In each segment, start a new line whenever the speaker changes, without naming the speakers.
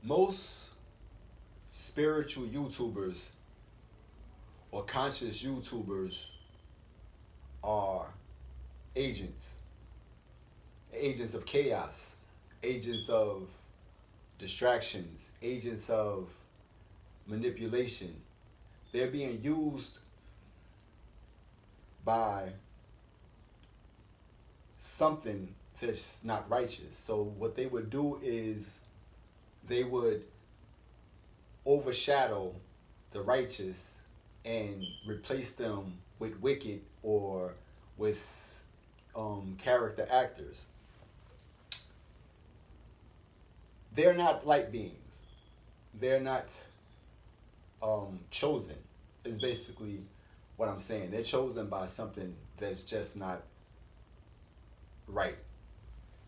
most spiritual YouTubers or conscious YouTubers are agents, agents of chaos, agents of distractions, agents of manipulation. They're being used by something that's not righteous. So what they would do is they would overshadow the righteous and replace them with wicked or with character actors. They're not light beings. They're not chosen. Is basically what I'm saying. They're chosen by something that's just not right.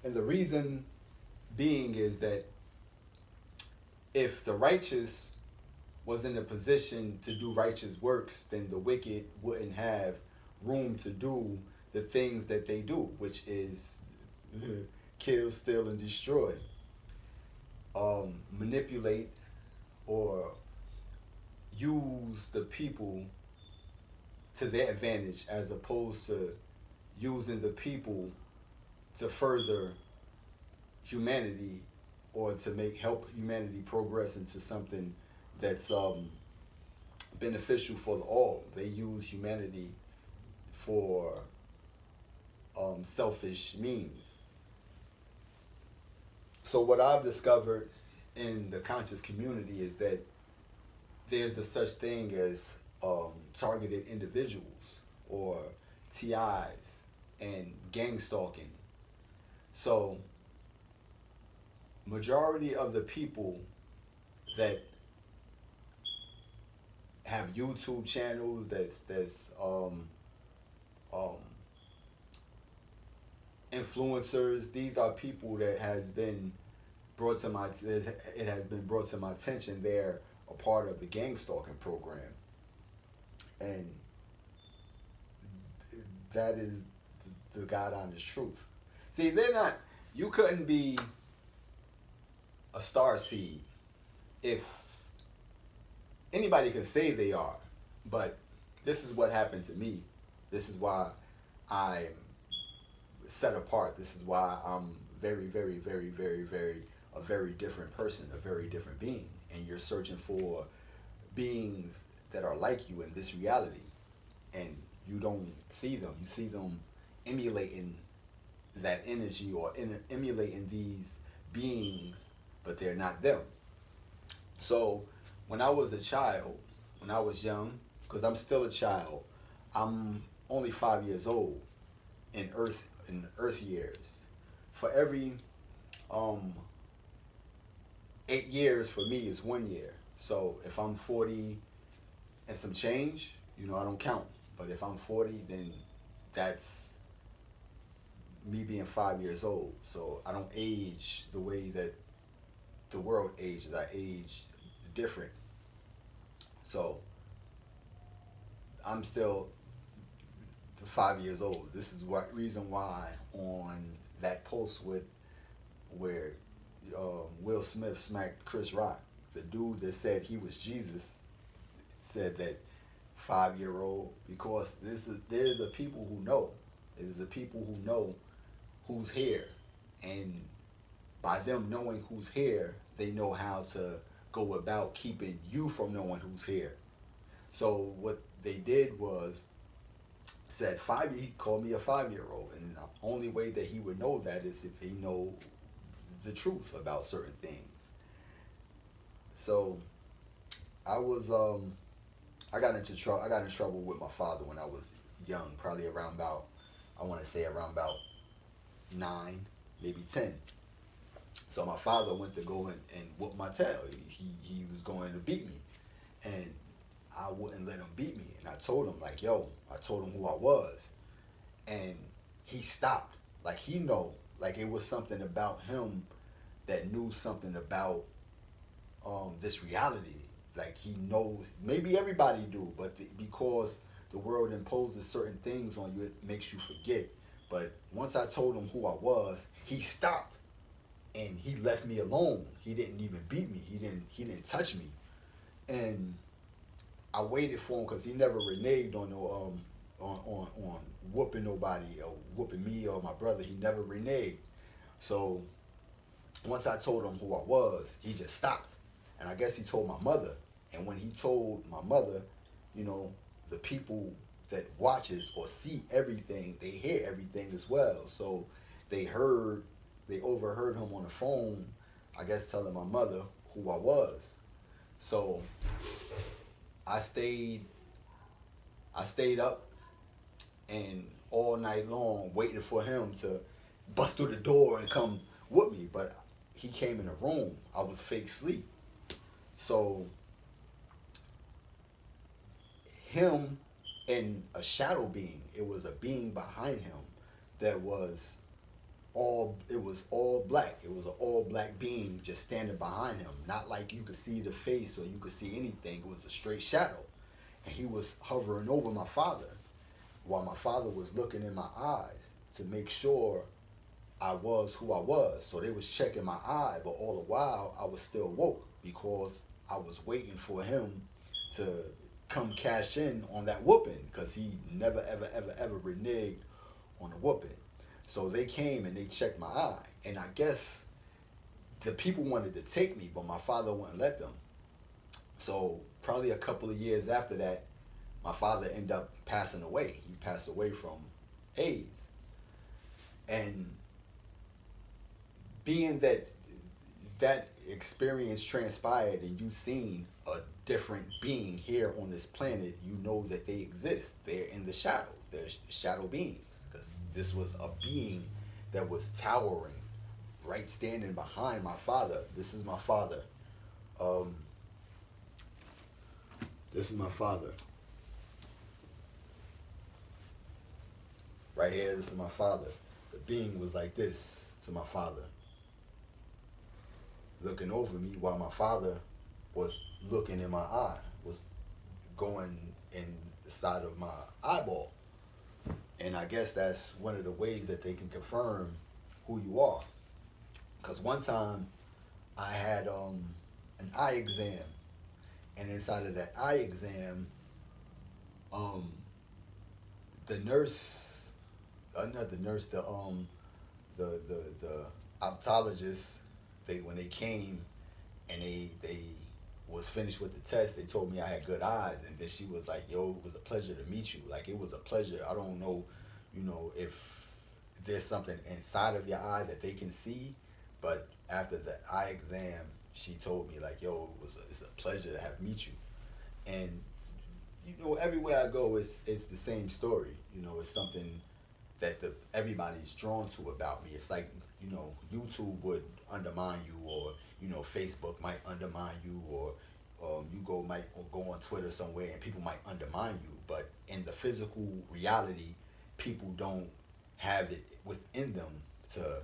And the reason being is that if the righteous was in a position to do righteous works, then the wicked wouldn't have room to do the things that they do, which is kill, steal, and destroy, manipulate, or use the people to their advantage as opposed to using the people to further humanity or to make help humanity progress into something that's beneficial for all. They use humanity for selfish means. So what I've discovered in the conscious community is that there's a such thing as targeted individuals or TIs and gangstalking. So majority of the people that have YouTube channels um, influencers, these are people that has been brought to my it has been brought to my attention. They're a part of the gang stalking program, and that is the God honest truth. See, they're not. You couldn't be a star seed if anybody could say they are, but this is what happened to me. This is why I'm set apart. This is why I'm very, very, very, very, very a very different person, a very different being, and you're searching for beings that are like you in this reality, and you don't see them. You see them emulating that energy or emulating these beings, but they're not them. So when I was a child, when I was young, because I'm still a child, I'm only 5 years old in Earth years. For every 8 years for me is 1 year. So if I'm 40 and some change, I don't count. But if I'm 40, then that's me being 5 years old. So I don't age the way that the world ages. I age different. So I'm still 5 years old. This is what reason why on that post with where Will Smith smacked Chris Rock, the dude that said he was Jesus said that 5 year old, because there's a people who know. There's a people who know who's here, and by them knowing who's here, they know how to go about keeping you from knowing who's here. So what they did was said he called me a 5 year old, and the only way that he would know that is if he know the truth about certain things. So I was I got into trouble. I got in trouble with my father when I was young, probably around about, I want to say around about 9, maybe 10. So my father went to go and whoop my tail. He was going to beat me, and I wouldn't let him beat me. And I told him, like, yo, I told him who I was, and he stopped. Like, he know, like it was something about him that knew something about this reality. Like, he knows, maybe everybody do, but because the world imposes certain things on you, it makes you forget. But once I told him who I was, he stopped. and he left me alone. He didn't even beat me. He didn't touch me. And I waited for him because he never reneged on no on whooping nobody or whooping me or my brother. He never reneged. So once I told him who I was, he just stopped. And I guess he told my mother. And when he told my mother, you know, the people that watches or see everything, they hear everything as well. So they overheard him on the phone, I guess telling my mother who I was. So I stayed up and all night long waiting for him to bust through the door and come with me. But he came in the room. I was fake asleep. So him and a shadow being, it was a being behind him that was all black. It was an all black being just standing behind him. Not like you could see the face or you could see anything. It was a straight shadow. And he was hovering over my father while my father was looking in my eyes to make sure I was who I was. So they was checking my eye, but all the while I was still woke because I was waiting for him to come cash in on that whooping because he never ever reneged on the whooping. So they came and they checked my eye, and I guess the people wanted to take me, but my father wouldn't let them. So probably a couple of years after that, my father ended up passing away. He passed away from AIDS. And being that experience transpired and you seen a different being here on this planet, you know that they exist. They're in the shadows. They're shadow beings. Because this was a being that was towering, right, standing behind my father. This is my father. This is my father. Right here, this is my father. The being was like this to my father, looking over me while my father was looking in my eye, was going in the side of my eyeball. And I guess that's one of the ways that they can confirm who you are. Because one time I had an eye exam, and inside of that eye exam, the nurse, not the nurse, the optometrist, when they came and they was finished with the test, they told me I had good eyes, and then she was like, "Yo, it was a pleasure to meet you. Like, it was a pleasure. I don't know, if there's something inside of your eye that they can see, but after the eye exam, she told me like, yo, it's a pleasure to have meet you." And everywhere I go, it's the same story. It's something that everybody's drawn to about me. It's like, YouTube would undermine you, or Facebook might undermine you, or you might go on Twitter somewhere and people might undermine you. But in the physical reality, people don't have it within them to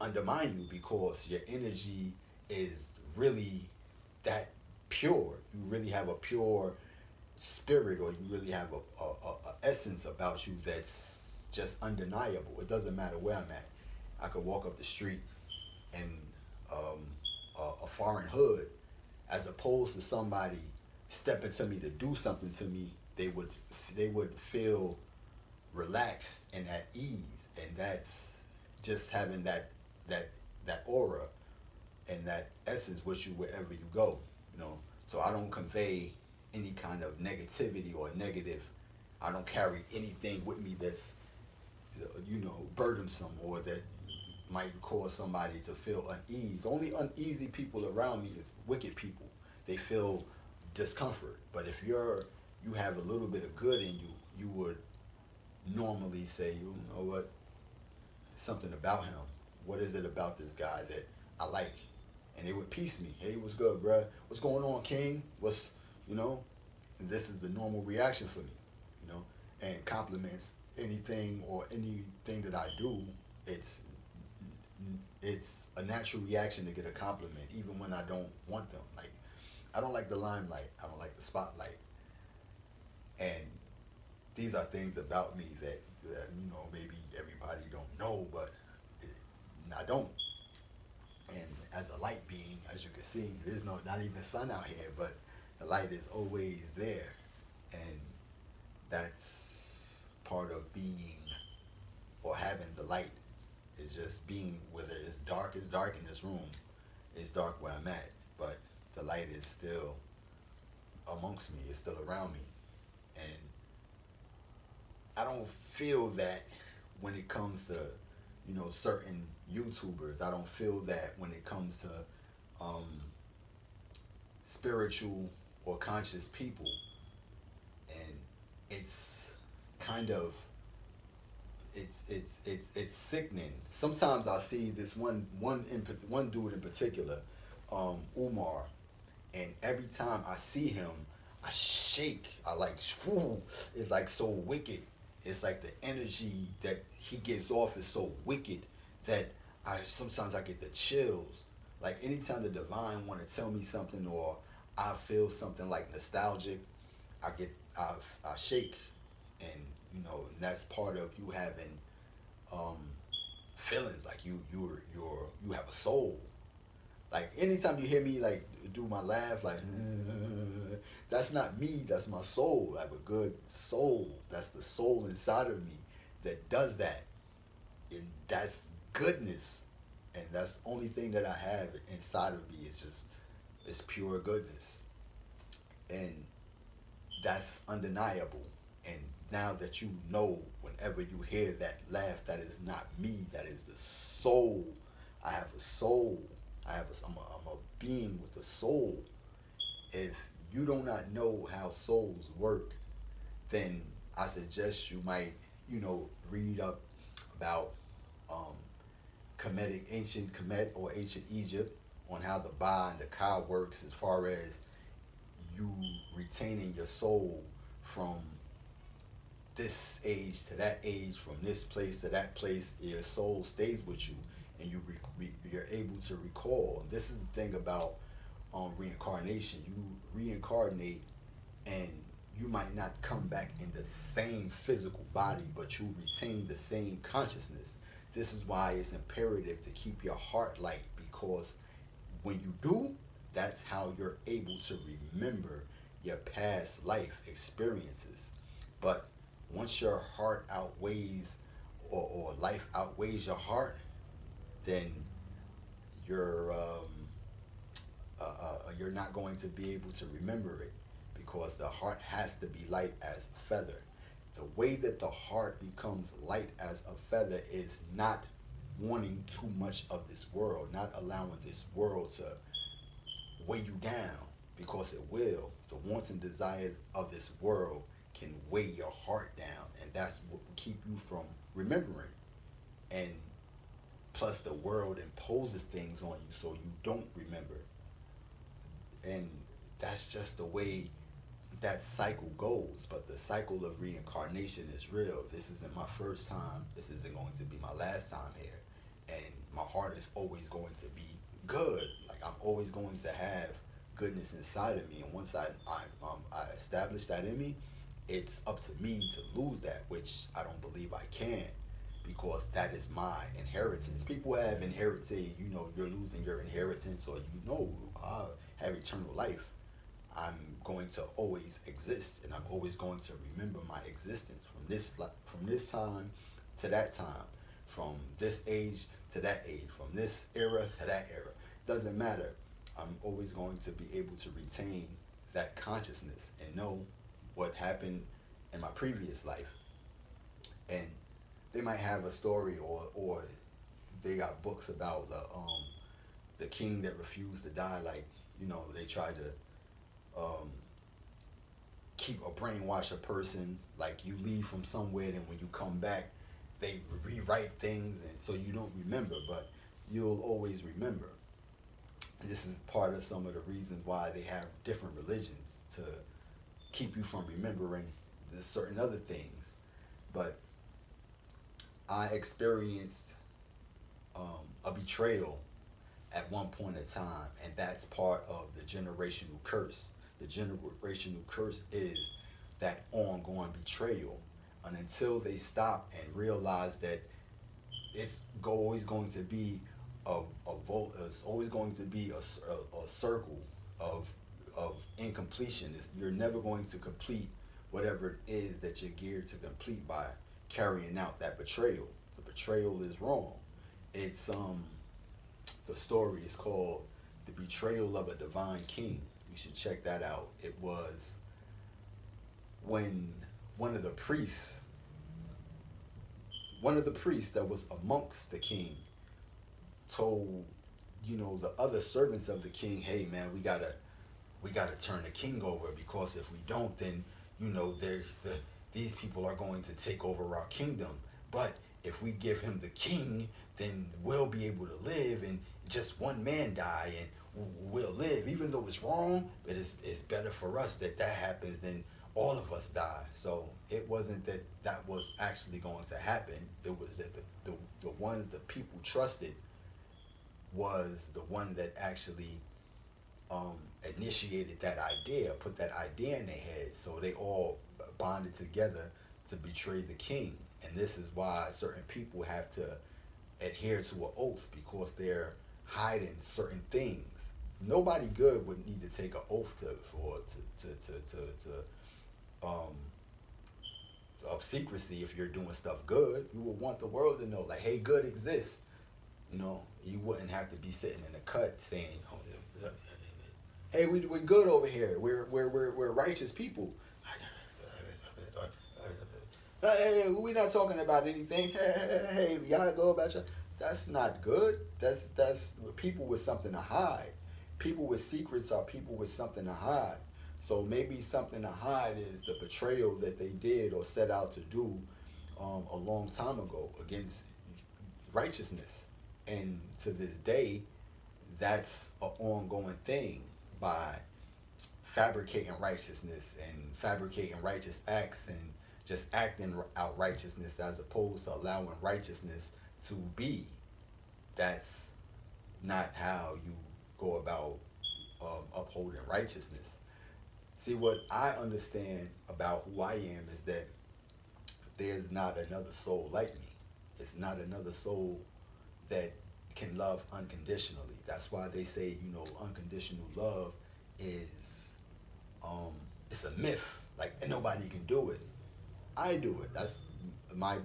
undermine you because your energy is really that pure. You really have a pure spirit, or you really have a essence about you that's just undeniable. It doesn't matter where I'm at. I could walk up the street in a foreign hood, as opposed to somebody stepping to me to do something to me. They would feel relaxed and at ease, and that's just having that aura and that essence with you wherever you go. So I don't convey any kind of negativity or negative. I don't carry anything with me that's burdensome or that might cause somebody to feel unease. The only uneasy people around me is wicked people. They feel discomfort. But if you have a little bit of good in you, you would normally say, you know what, something about him. What is it about this guy that I like? And they would piece me. Hey, what's good, bruh? What's going on, King? And this is the normal reaction for me, and compliments, anything that I do, it's a natural reaction to get a compliment, even when I don't want them. Like, I don't like the limelight. I don't like the spotlight. And these are things about me that maybe everybody don't know, but I don't. as a light being, as you can see, there's not even sun out here, but the light is always there, and that's part of being or having the light. It's just being, whether it's dark in this room, it's dark where I'm at, but the light is still amongst me, it's still around me, and I don't feel that when it comes to, certain YouTubers. I don't feel that when it comes to um, spiritual or conscious people, and it's kind of it's sickening. Sometimes I see this one dude in particular, Umar, and every time I see him, I shake. I like, whoo, it's like so wicked. It's like the energy that he gives off is so wicked that I sometimes I get the chills. Like anytime the divine want to tell me something or I feel something like nostalgic, I shake, and that's part of you having um, feelings like you have a soul. Like anytime you hear me like do my laugh, like that's not me, that's my soul. I have a good soul. That's the soul inside of me that does that, and that's goodness, and that's the only thing that I have inside of me. It's pure goodness, and that's undeniable. And now that you know, whenever you hear that laugh, that is not me. That is the soul. I have a soul. I'm a being with a soul. If you do not know how souls work, then I suggest you might, read up about um, ancient Kemet or ancient Egypt, on how the Ba and the Ka works, as far as you retaining your soul from this age to that age, from this place to that place. Your soul stays with you, and you're able to recall. This is the thing about reincarnation. You reincarnate, and you might not come back in the same physical body, but you retain the same consciousness. This is why it's imperative to keep your heart light, because when you do, that's how you're able to remember your past life experiences. But once your heart outweighs, or life outweighs your heart, then you're you're not going to be able to remember it, because the heart has to be light as a feather. The way that the heart becomes light as a feather is not wanting too much of this world, not allowing this world to weigh you down, because it will. The wants and desires of this world can weigh your heart down, and that's what will keep you from remembering. And plus, the world imposes things on you so you don't remember, and that's just the way that cycle goes. But the cycle of reincarnation is real. This isn't my first time. This isn't going to be my last time here, and my heart is always going to be good. Like, I'm always going to have goodness inside of me, and once I establish that in me, it's up to me to lose that, which I don't believe I can, because that is my inheritance. People have inherited, you're losing your inheritance, or I have eternal life. I'm going to always exist, and I'm always going to remember my existence from this time to that time, from this age to that age, from this era to that era. Doesn't matter. I'm always going to be able to retain that consciousness and know what happened in my previous life. And they might have a story, or they got books about the king that refused to die. Like, they tried to keep or brainwash a person. Like, you leave from somewhere, and when you come back, they rewrite things, and so you don't remember, but you'll always remember. And this is part of some of the reasons why they have different religions, to keep you from remembering the certain other things. But I experienced a betrayal at one point in time, and that's part of the generational curse. The generational curse is that ongoing betrayal, and until they stop and realize that it's always going to be it's always going to be a circle of incompletion. You're never going to complete whatever it is that you're geared to complete by carrying out that betrayal. The betrayal is wrong. It's the story is called The Betrayal of a Divine King. You should check that out. It was when one of the priests that was amongst the king told, the other servants of the king, hey man, we gotta turn the king over, because if we don't, then these people are going to take over our kingdom. But if we give him the king, then we'll be able to live, and just one man die and we'll live, even though it's wrong. But it's better for us that happens than all of us die. So it wasn't that was actually going to happen. It was that the ones the people trusted was the one that actually initiated that idea, put that idea in their head. So they all bonded together to betray the king. And this is why certain people have to adhere to an oath, because they're hiding certain things. Nobody good would need to take an oath of secrecy if you're doing stuff good. You would want the world to know, like, hey, good exists. You wouldn't have to be sitting in a cut saying, oh, hey, we're good over here. We're righteous people. Hey, we're not talking about anything. Hey, y'all go about your. That's not good. That's people with something to hide. People with secrets are people with something to hide. So maybe something to hide is the betrayal that they did or set out to do a long time ago against righteousness. And to this day, that's an ongoing thing, by fabricating righteousness and fabricating righteous acts and just acting out righteousness as opposed to allowing righteousness to be. That's not how you go about upholding righteousness. See, what I understand about who I am is that there's not another soul like me. It's not another soul that can love unconditionally. That's why they say, unconditional love is it's a myth. Like, and nobody can do it. I do it. That's my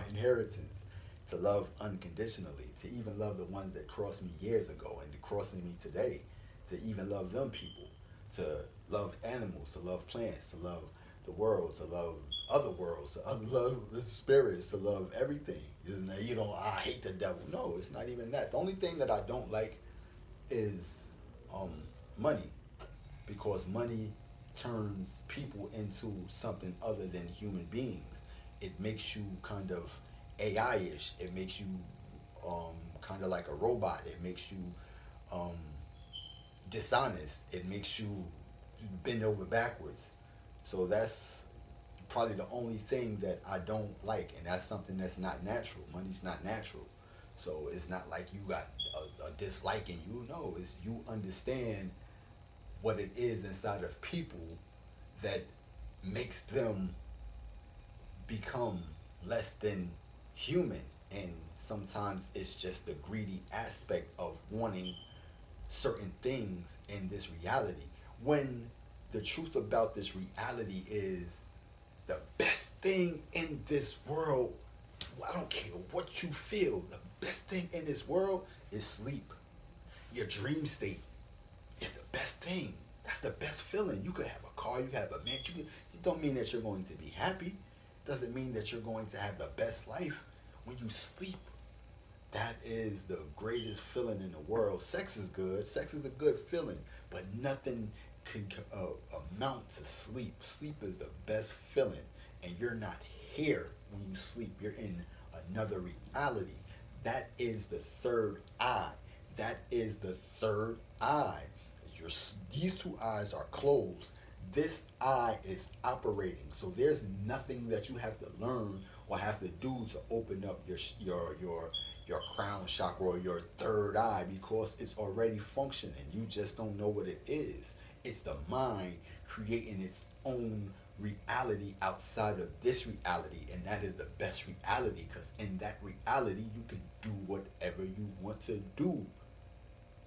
inheritance, to love unconditionally, to even love the ones that crossed me years ago and crossing me today, to even love them people, to love animals, to love plants, to love the world, to love other worlds, to love the spirits, to love everything. Isn't that, I hate the devil. No, it's not even that. The only thing that I don't like is money, because money turns people into something other than human beings. It makes you kind of AI-ish. It makes you kind of like a robot. It makes you dishonest. It makes you bend over backwards. So that's probably the only thing that I don't like, and that's something that's not natural. Money's not natural. So it's not like you got a dislike in you. No, it's you understand what it is inside of people that makes them become less than human. And sometimes it's just the greedy aspect of wanting certain things in this reality, when the truth about this reality is the best thing in this world. I don't care what you feel, the best thing in this world is sleep. Your dream state is the best thing. That's the best feeling. You could have a car, you have a man. It don't mean that you're going to be happy. It doesn't mean that you're going to have the best life. When you sleep, that is the greatest feeling in the world. Sex is good. Sex is a good feeling, but nothing can amount to sleep. Sleep is the best feeling, and you're not here when you sleep. You're in another reality. That is the third eye. That is the third eye. These two eyes are closed. This eye is operating. So there's nothing that you have to learn or have to do to open up your crown chakra or your third eye, because it's already functioning. You just don't know what it is. It's the mind creating its own reality outside of this reality, and that is the best reality, because in that reality you can do whatever you want to do.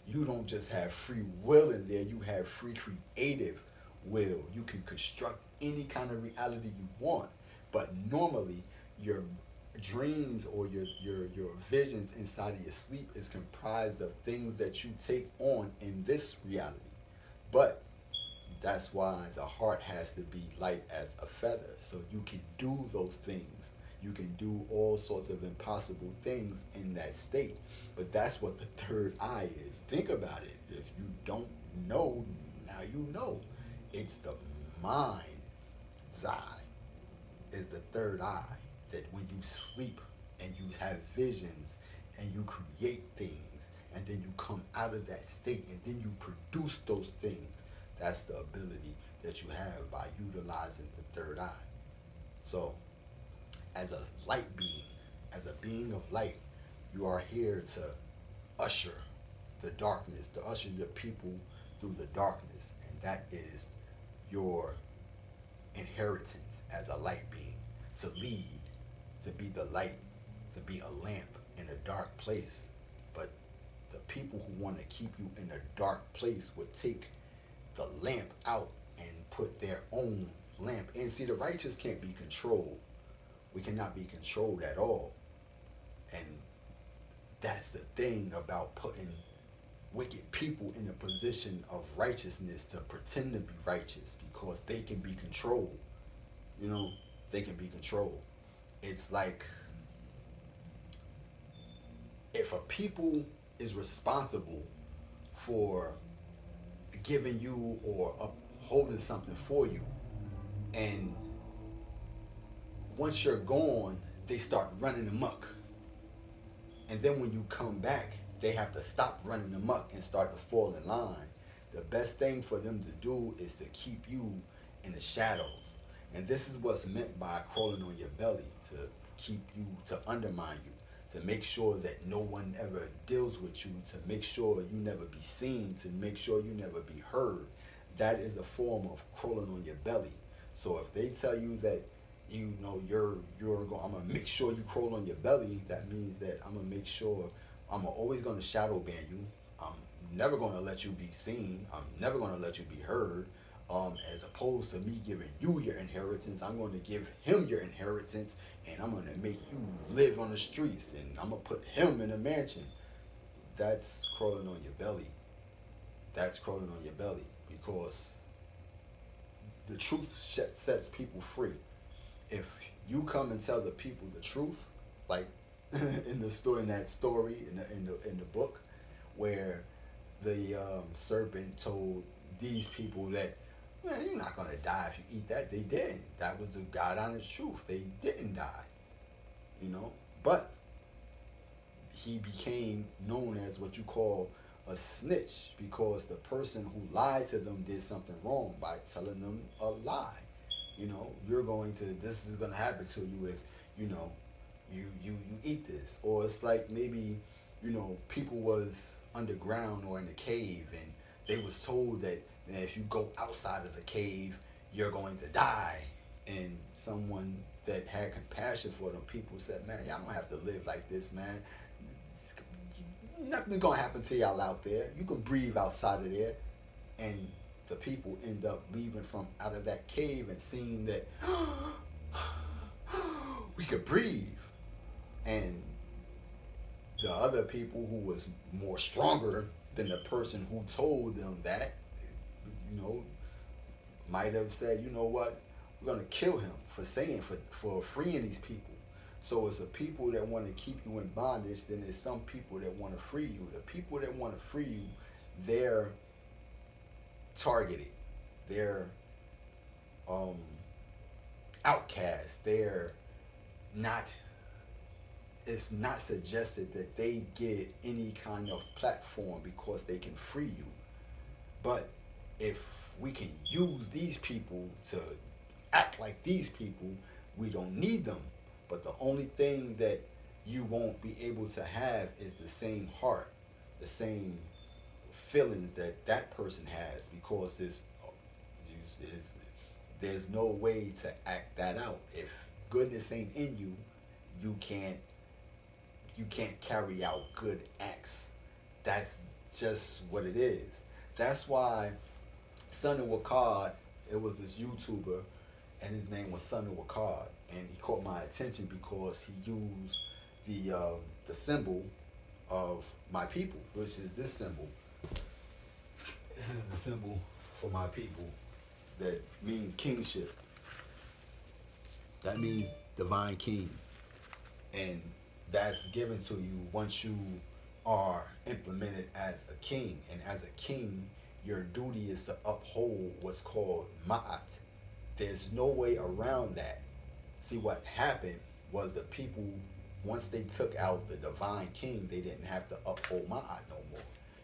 You don't just have free will in there, you have free creative will. You can construct any kind of reality you want. But normally your dreams or your visions inside of your sleep is comprised of things that you take on in this reality. But that's why the heart has to be light as a feather, so you can do those things. You can do all sorts of impossible things in that state. But that's what the third eye is. Think about it. If you don't know, now you know. It's the mind's eye, is the third eye. That when you sleep and you have visions and you create things and then you come out of that state and then you produce those things, that's the ability that you have by utilizing the third eye. So, as a light being, as a being of light, you are here to usher the darkness, to usher your people through the darkness. And that is your inheritance as a light being, to lead, to be the light, to be a lamp in a dark place. But the people who want to keep you in a dark place would take the lamp out and put their own lamp in. See, the righteous can't be controlled. We cannot be controlled at all. And that's the thing about putting wicked people in a position of righteousness, to pretend to be righteous, because they can be controlled. You know, they can be controlled. It's like if a people is responsible for giving you or upholding something for you, and once you're gone, they start running amok. And then when you come back, they have to stop running amok and start to fall in line. The best thing for them to do is to keep you in the shadows. And this is what's meant by crawling on your belly, to keep you, to undermine you, to make sure that no one ever deals with you, to make sure you never be seen, to make sure you never be heard. That is a form of crawling on your belly. So if they tell you that, you know, I'm gonna make sure you crawl on your belly, that means that I'm gonna make sure I'm always gonna shadow ban you. I'm never gonna let you be seen. I'm never gonna let you be heard. As opposed to me giving you your inheritance, I'm going to give him your inheritance, and I'm going to make you live on the streets, and I'm going to put him in a mansion. That's crawling on your belly. That's crawling on your belly, because the truth sets people free. If you come and tell the people the truth, like in the story, in the book, where the serpent told these people that, man, you're not going to die if you eat that. They didn't. That was the God honest truth. They didn't die, you know. But he became known as what you call a snitch, because the person who lied to them did something wrong by telling them a lie. You know, this is going to happen to you if, you know, you eat this. Or it's like maybe, you know, people was underground or in a cave, and they was told that, and if you go outside of the cave, you're going to die. And someone that had compassion for them people said, man, y'all don't have to live like this, man. Nothing's going to happen to y'all out there. You can breathe outside of there. And the people end up leaving from out of that cave and seeing that we could breathe. And the other people who was more stronger than the person who told them that, you know, might have said, you know what, we're going to kill him for freeing these people. So it's the people that want to keep you in bondage, then there's some people that want to free you. The people that want to free you, they're targeted. They're outcast. It's not suggested that they get any kind of platform because they can free you. But if we can use these people to act like these people, we don't need them. But the only thing that you won't be able to have is the same heart, the same feelings that person has, because There's no way to act that out. If goodness ain't in you, you can't you can't carry out good acts. That's just what it is. That's why Son of Wakad, it was this YouTuber, and his name was Son of Wakad, and he caught my attention because he used the symbol of my people, which is this symbol. This is the symbol for my people that means kingship. That means divine king. And that's given to you once you are implemented as a king. And as a king, your duty is to uphold what's called ma'at. There's no way around that. See, what happened was the people, once they took out the divine king, they didn't have to uphold ma'at no more.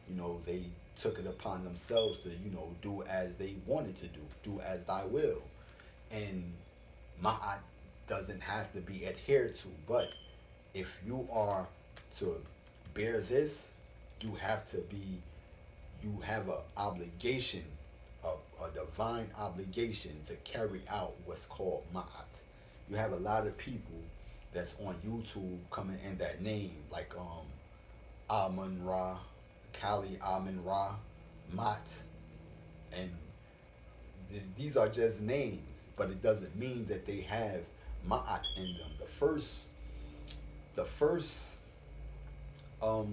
You know, they took it upon themselves to, you know, do as they wanted to do as thy will. And ma'at doesn't have to be adhered to, but if you are to bear this, you have to be, you have an obligation, a divine obligation to carry out what's called ma'at. You have a lot of people that's on YouTube coming in that name, like Amun Ra, Kali Amun Ra, Mat, and these are just names, but it doesn't mean that they have ma'at in them. The first law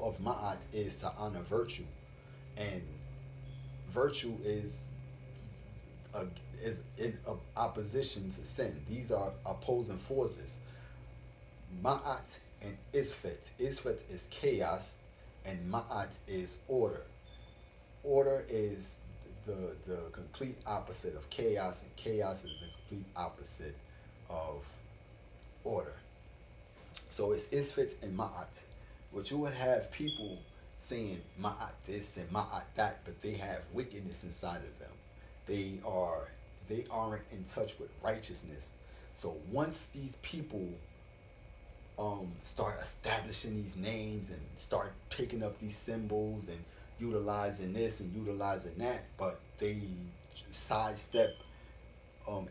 of ma'at is to honor virtue, and virtue is in opposition to sin. These are opposing forces. Ma'at and isfet. Isfet is chaos, and ma'at is order. Order is the complete opposite of chaos, and chaos is the complete opposite of order. So it's isfet and ma'at. But you would have people saying ma'at this and ma'at that, but they have wickedness inside of them. They aren't in touch with righteousness. So once these people start establishing these names and start picking up these symbols and utilizing this and utilizing that, but they sidestep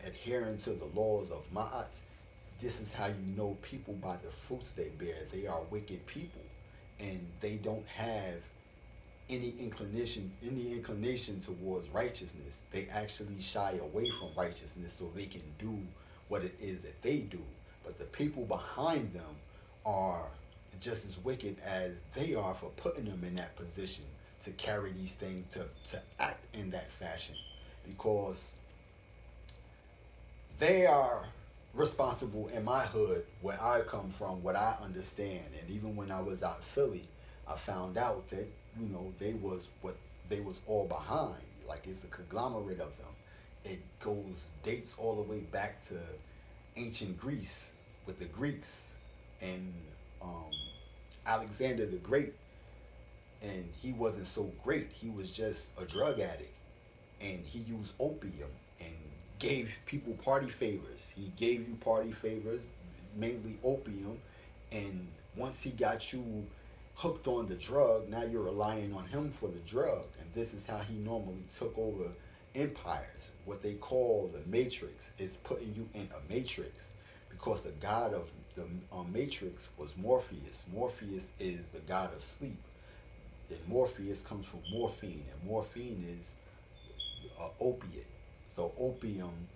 adhering to the laws of ma'at, this is how you know people by the fruits they bear. They are wicked people, and they don't have any inclination towards righteousness. They actually shy away from righteousness so they can do what it is that they do. But the people behind them are just as wicked as they are for putting them in that position to carry these things, to act in that fashion, because they are responsible in my hood, where I come from, what I understand. And even when I was out in Philly, I found out that, you know, they was all behind. Like, it's a conglomerate of them. It dates all the way back to ancient Greece with the Greeks and Alexander the Great. And he wasn't so great. He was just a drug addict, and he used opium and gave people party favors. He gave you party favors, mainly opium, and once he got you hooked on the drug, now you're relying on him for the drug. And this is how he normally took over empires. What they call the matrix is putting you in a matrix, because the god of the matrix was Morpheus. Morpheus is the god of sleep, and Morpheus comes from morphine, and morphine is opiate. So opium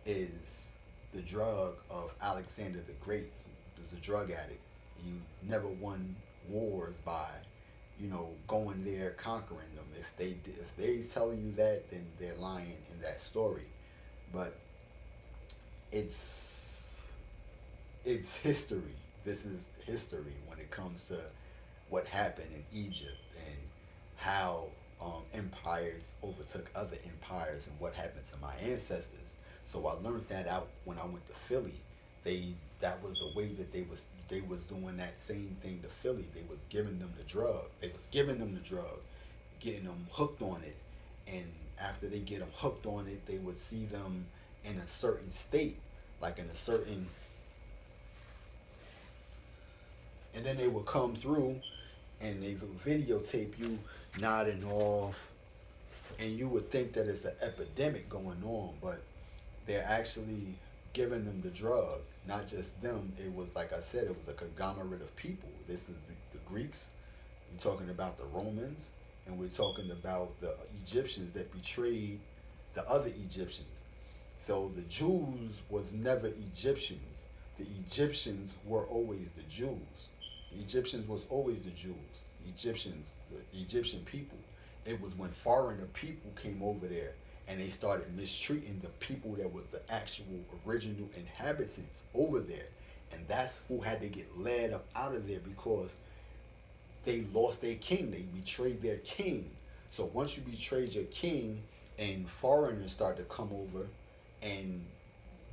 is the drug of Alexander the Great. He was a drug addict. He never won wars by, you know, going there conquering them. If they telling you that, then they're lying in that story. But it's history. This is history when it comes to what happened in Egypt and how empires overtook other empires and what happened to my ancestors. So I learned that out when I went to Philly. That was the way that they was doing that same thing to Philly. They was giving them the drug. Getting them hooked on it. And after they get them hooked on it, they would see them in a certain state, like in a certain, and then they would come through and they would videotape you nodding off, and you would think that it's an epidemic going on, but they're actually giving them the drug. Not just them. It was, like I said, it was a conglomerate of people. This is the Greeks. We're talking about the Romans, and we're talking about the Egyptians that betrayed the other Egyptians. So the Jews was never Egyptians. The Egyptians were always the Jews. The Egyptians was always the Jews. The Egyptian people. It was when foreigner people came over there and they started mistreating the people that was the actual original inhabitants over there. And that's who had to get led up out of there because they lost their king. They betrayed their king. So once you betrayed your king and foreigners start to come over and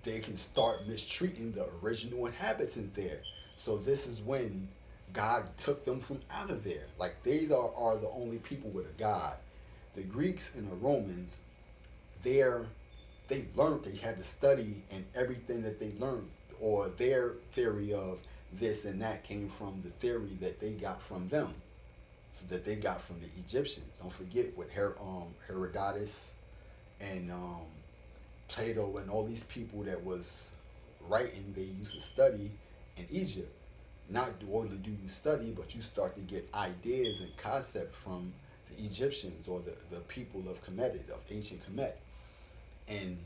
they can start mistreating the original inhabitants there. So this is when God took them from out of there. Like they are the only people with a God. The Greeks and the Romans, they learned, they had to study, and everything that they learned, or their theory of this and that, came from the theory that they got from them, that they got from the Egyptians. Don't forget with Herodotus and Plato and all these people that was writing, they used to study in Egypt. Not only do you study, but you start to get ideas and concepts from the Egyptians or the people of Kemet, of ancient Kemet. And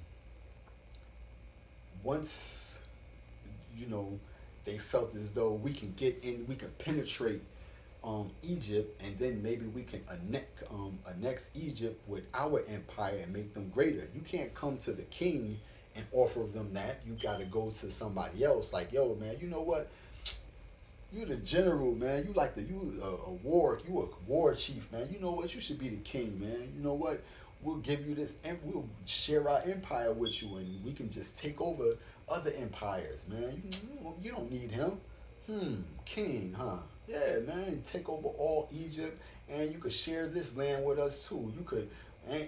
once, they felt as though we can get in, we can penetrate Egypt, and then maybe we can annex Egypt with our empire and make them greater. You can't come to the king and offer them that. You got to go to somebody else. Like, yo, man, you know what? You the general, man. You a war chief, man. You know what? You should be the king, man. You know what? We'll give you this, and we'll share our empire with you, and we can just take over other empires, man. You don't need him. King, huh? Yeah, man. Take over all Egypt, and you could share this land with us too. You could, and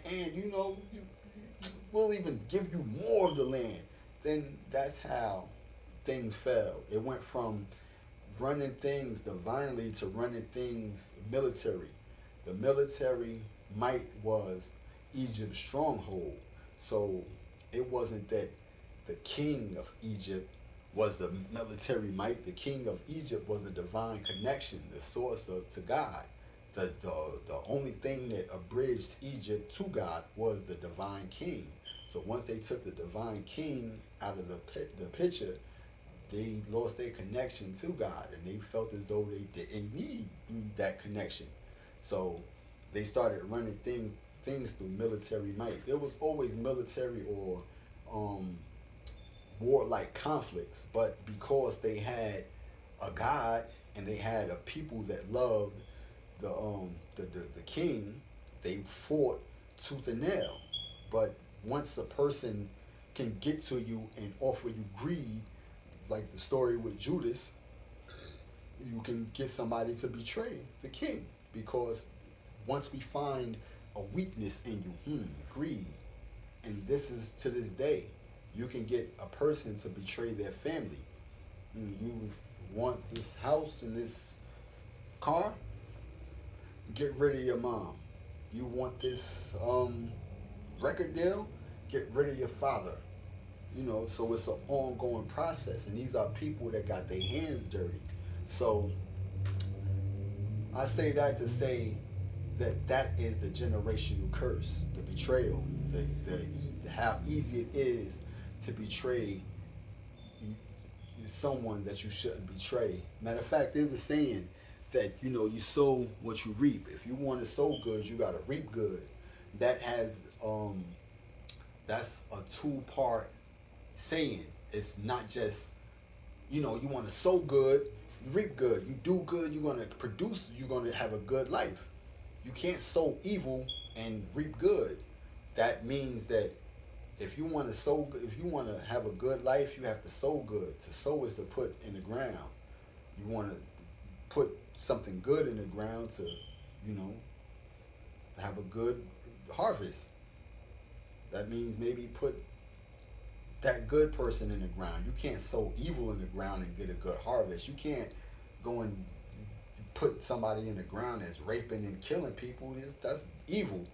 we'll even give you more of the land. Then that's how things fell. It went from running things divinely to running things military. The military might was Egypt's stronghold. So it wasn't that the king of Egypt was the military might. The king of Egypt was the divine connection, the source to God. The only thing that abridged Egypt to God was the divine king. So once they took the divine king out of the picture, they lost their connection to God, and they felt as though they didn't need that connection. So they started running things through military might. There was always military or warlike conflicts, but because they had a God and they had a people that loved the king, they fought tooth and nail. But once a person can get to you and offer you greed, like the story with Judas, you can get somebody to betray the king, because once we find a weakness in you, greed, and this is to this day, you can get a person to betray their family. You want this house and this car? Get rid of your mom. You want this record deal? Get rid of your father. So it's an ongoing process, and these are people that got their hands dirty. So I say that to say that is the generational curse, the betrayal, how easy it is to betray someone that you shouldn't betray. Matter of fact, there's a saying that you sow what you reap. If you want to sow good, you got to reap good. That has that's a two-part saying. It's not just you want to sow good, you reap good. You do good, you're going to produce, you're going to have a good life. You can't sow evil and reap good. That means that if you want to have a good life, you have to sow good. To sow is to put in the ground. You want to put something good in the ground to have a good harvest. That means maybe put that good person in the ground. You can't sow evil in the ground and get a good harvest. You can't go and put somebody in the ground that's raping and killing people. That's evil.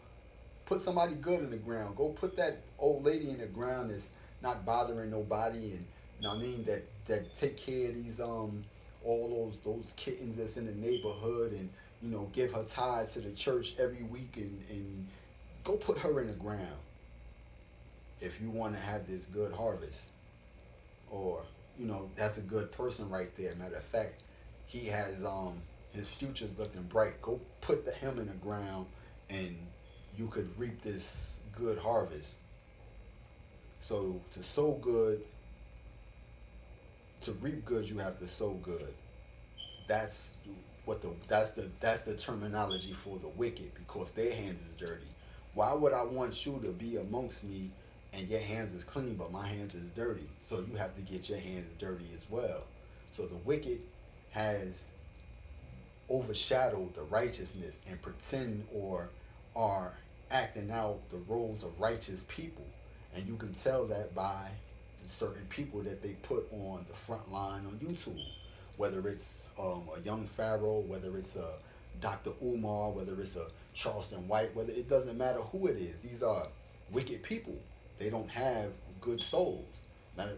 put somebody good in the ground. Go put that old lady in the ground that's not bothering nobody, and you know what I mean, that take care of these all those kittens that's in the neighborhood, and you know, give her tithes to the church every week, and go put her in the ground if you want to have this good harvest. Or you know, that's a good person right there. Matter of fact, he has his future's looking bright. Go put him in the ground, and you could reap this good harvest. So to sow good, to reap good, you have to sow good. That's that's the terminology for the wicked, because their hands is dirty. Why would I want you to be amongst me and your hands is clean, but my hands is dirty? So you have to get your hands dirty as well. So the wicked has overshadowed the righteousness and pretend or are acting out the roles of righteous people. And you can tell that by certain people that they put on the front line on YouTube. Whether it's a young Pharaoh, whether it's a Dr. Umar, whether it's a Charleston White, whether it doesn't matter who it is. These are wicked people. They don't have good souls.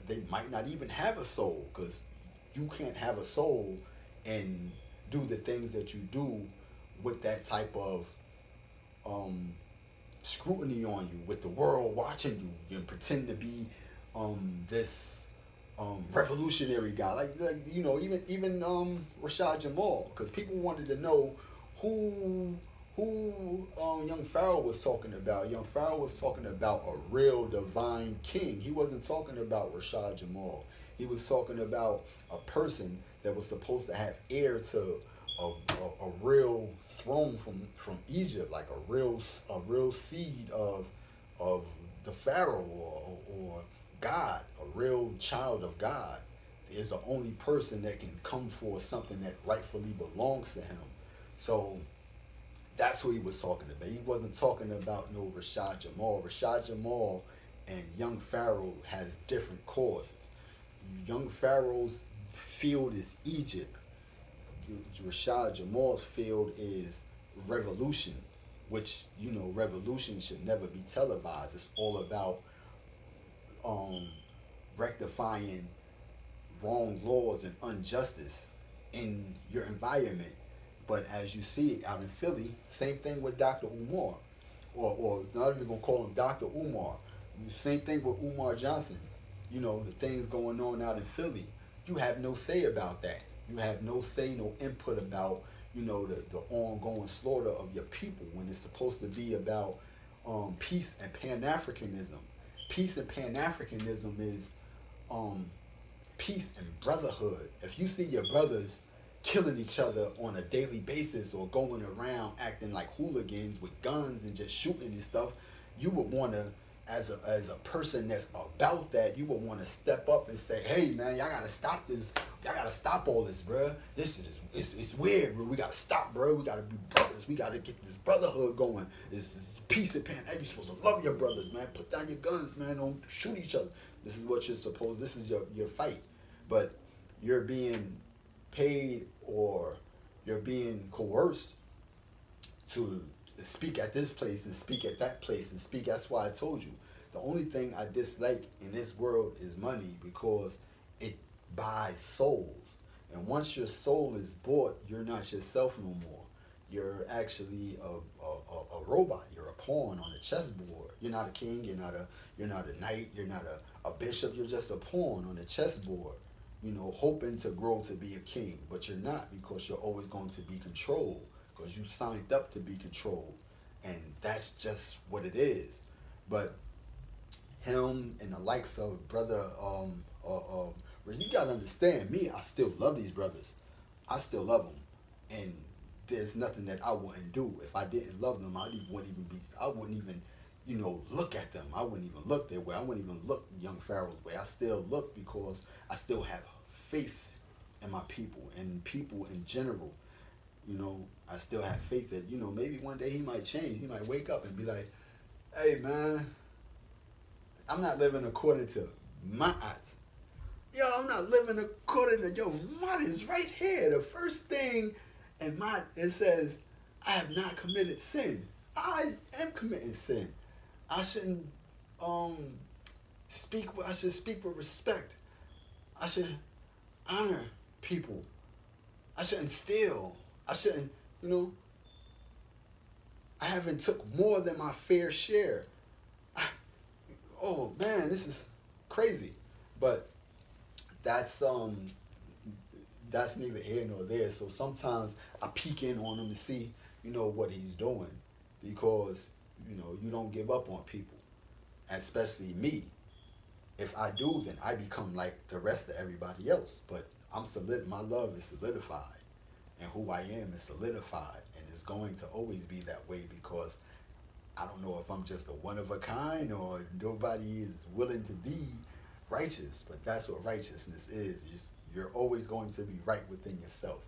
They might not even have a soul, because you can't have a soul and do the things that you do with that type of scrutiny on you, with the world watching you, and pretend to be this revolutionary guy, like you know, even Rashad Jamal, because people wanted to know who young Pharaoh was talking about. Young Pharaoh was talking about a real divine king. He wasn't talking about Rashad Jamal. He was talking about a person that was supposed to have heir to a real throne from Egypt, like a real seed of the Pharaoh or God, a real child of God, is the only person that can come for something that rightfully belongs to him. So that's who he was talking about. He wasn't talking about no Rashad Jamal. Rashad Jamal and young Pharaoh has different causes. Young Pharaoh's field is Egypt. Rashad Jamal's field is revolution, which, you know, revolution should never be televised. It's all about rectifying wrong laws and injustice in your environment. But as you see it out in Philly, same thing with Dr. Umar, or not even gonna call him Dr. Umar. Same thing with Umar Johnson. You know, the things going on out in Philly, you have no say about that. You have no say, no input about, you know, the ongoing slaughter of your people, when it's supposed to be about peace and Pan-Africanism. Peace and Pan-Africanism is peace and brotherhood. If you see your brothers killing each other on a daily basis, or going around acting like hooligans with guns and just shooting and stuff, you would want to, as a person that's about that, you would want to step up and say, hey man, y'all gotta stop this. Y'all gotta stop all this, bruh. This is it's weird, bro. We gotta stop, bro. We gotta be brothers. We gotta get this brotherhood going. It's peace and pan. Hey, you're supposed to love your brothers, man. Put down your guns, man. Don't shoot each other. This is what you're supposed. This is your fight. But you're being paid, or you're being coerced to speak at this place and speak at that place and speak. That's why I told you, the only thing I dislike in this world is money, because it buys souls. And once your soul is bought, you're not yourself no more. You're actually a robot. You're a pawn on a chessboard. You're not a king. You're not a knight. You're not a bishop. You're just a pawn on a chessboard. You know, hoping to grow to be a king, but you're not, because you're always going to be controlled, because you signed up to be controlled, and that's just what it is. But him and the likes of brother, well, you gotta understand me. I still love these brothers. I still love them, and there's nothing that I wouldn't do. If I didn't love them, I wouldn't even, you know, look at them. I wouldn't even look their way. I wouldn't even look young Pharaoh's way. I still look, because I still have faith in my people and people in general. You know, I still have faith that, you know, maybe one day he might change. He might wake up and be like, hey man, I'm not living according to my odds. Yo, I'm not living according to, yo, mine is right here. The first thing in my, it says, I have not committed sin. I am committing sin. I shouldn't um I should speak with respect. I should honor people. I shouldn't steal. I shouldn't, you know, I haven't took more than my fair share. I, oh man, this is crazy. But that's um that's neither here nor there. So sometimes I peek in on him to see, what he's doing, because you don't give up on people, especially me. If I do, then I become like the rest of everybody else. But my love is solidified, and who I am is solidified, and it's going to always be that way, because I don't know if I'm just a one of a kind or nobody is willing to be righteous, but that's what righteousness is. You're always going to be right within yourself.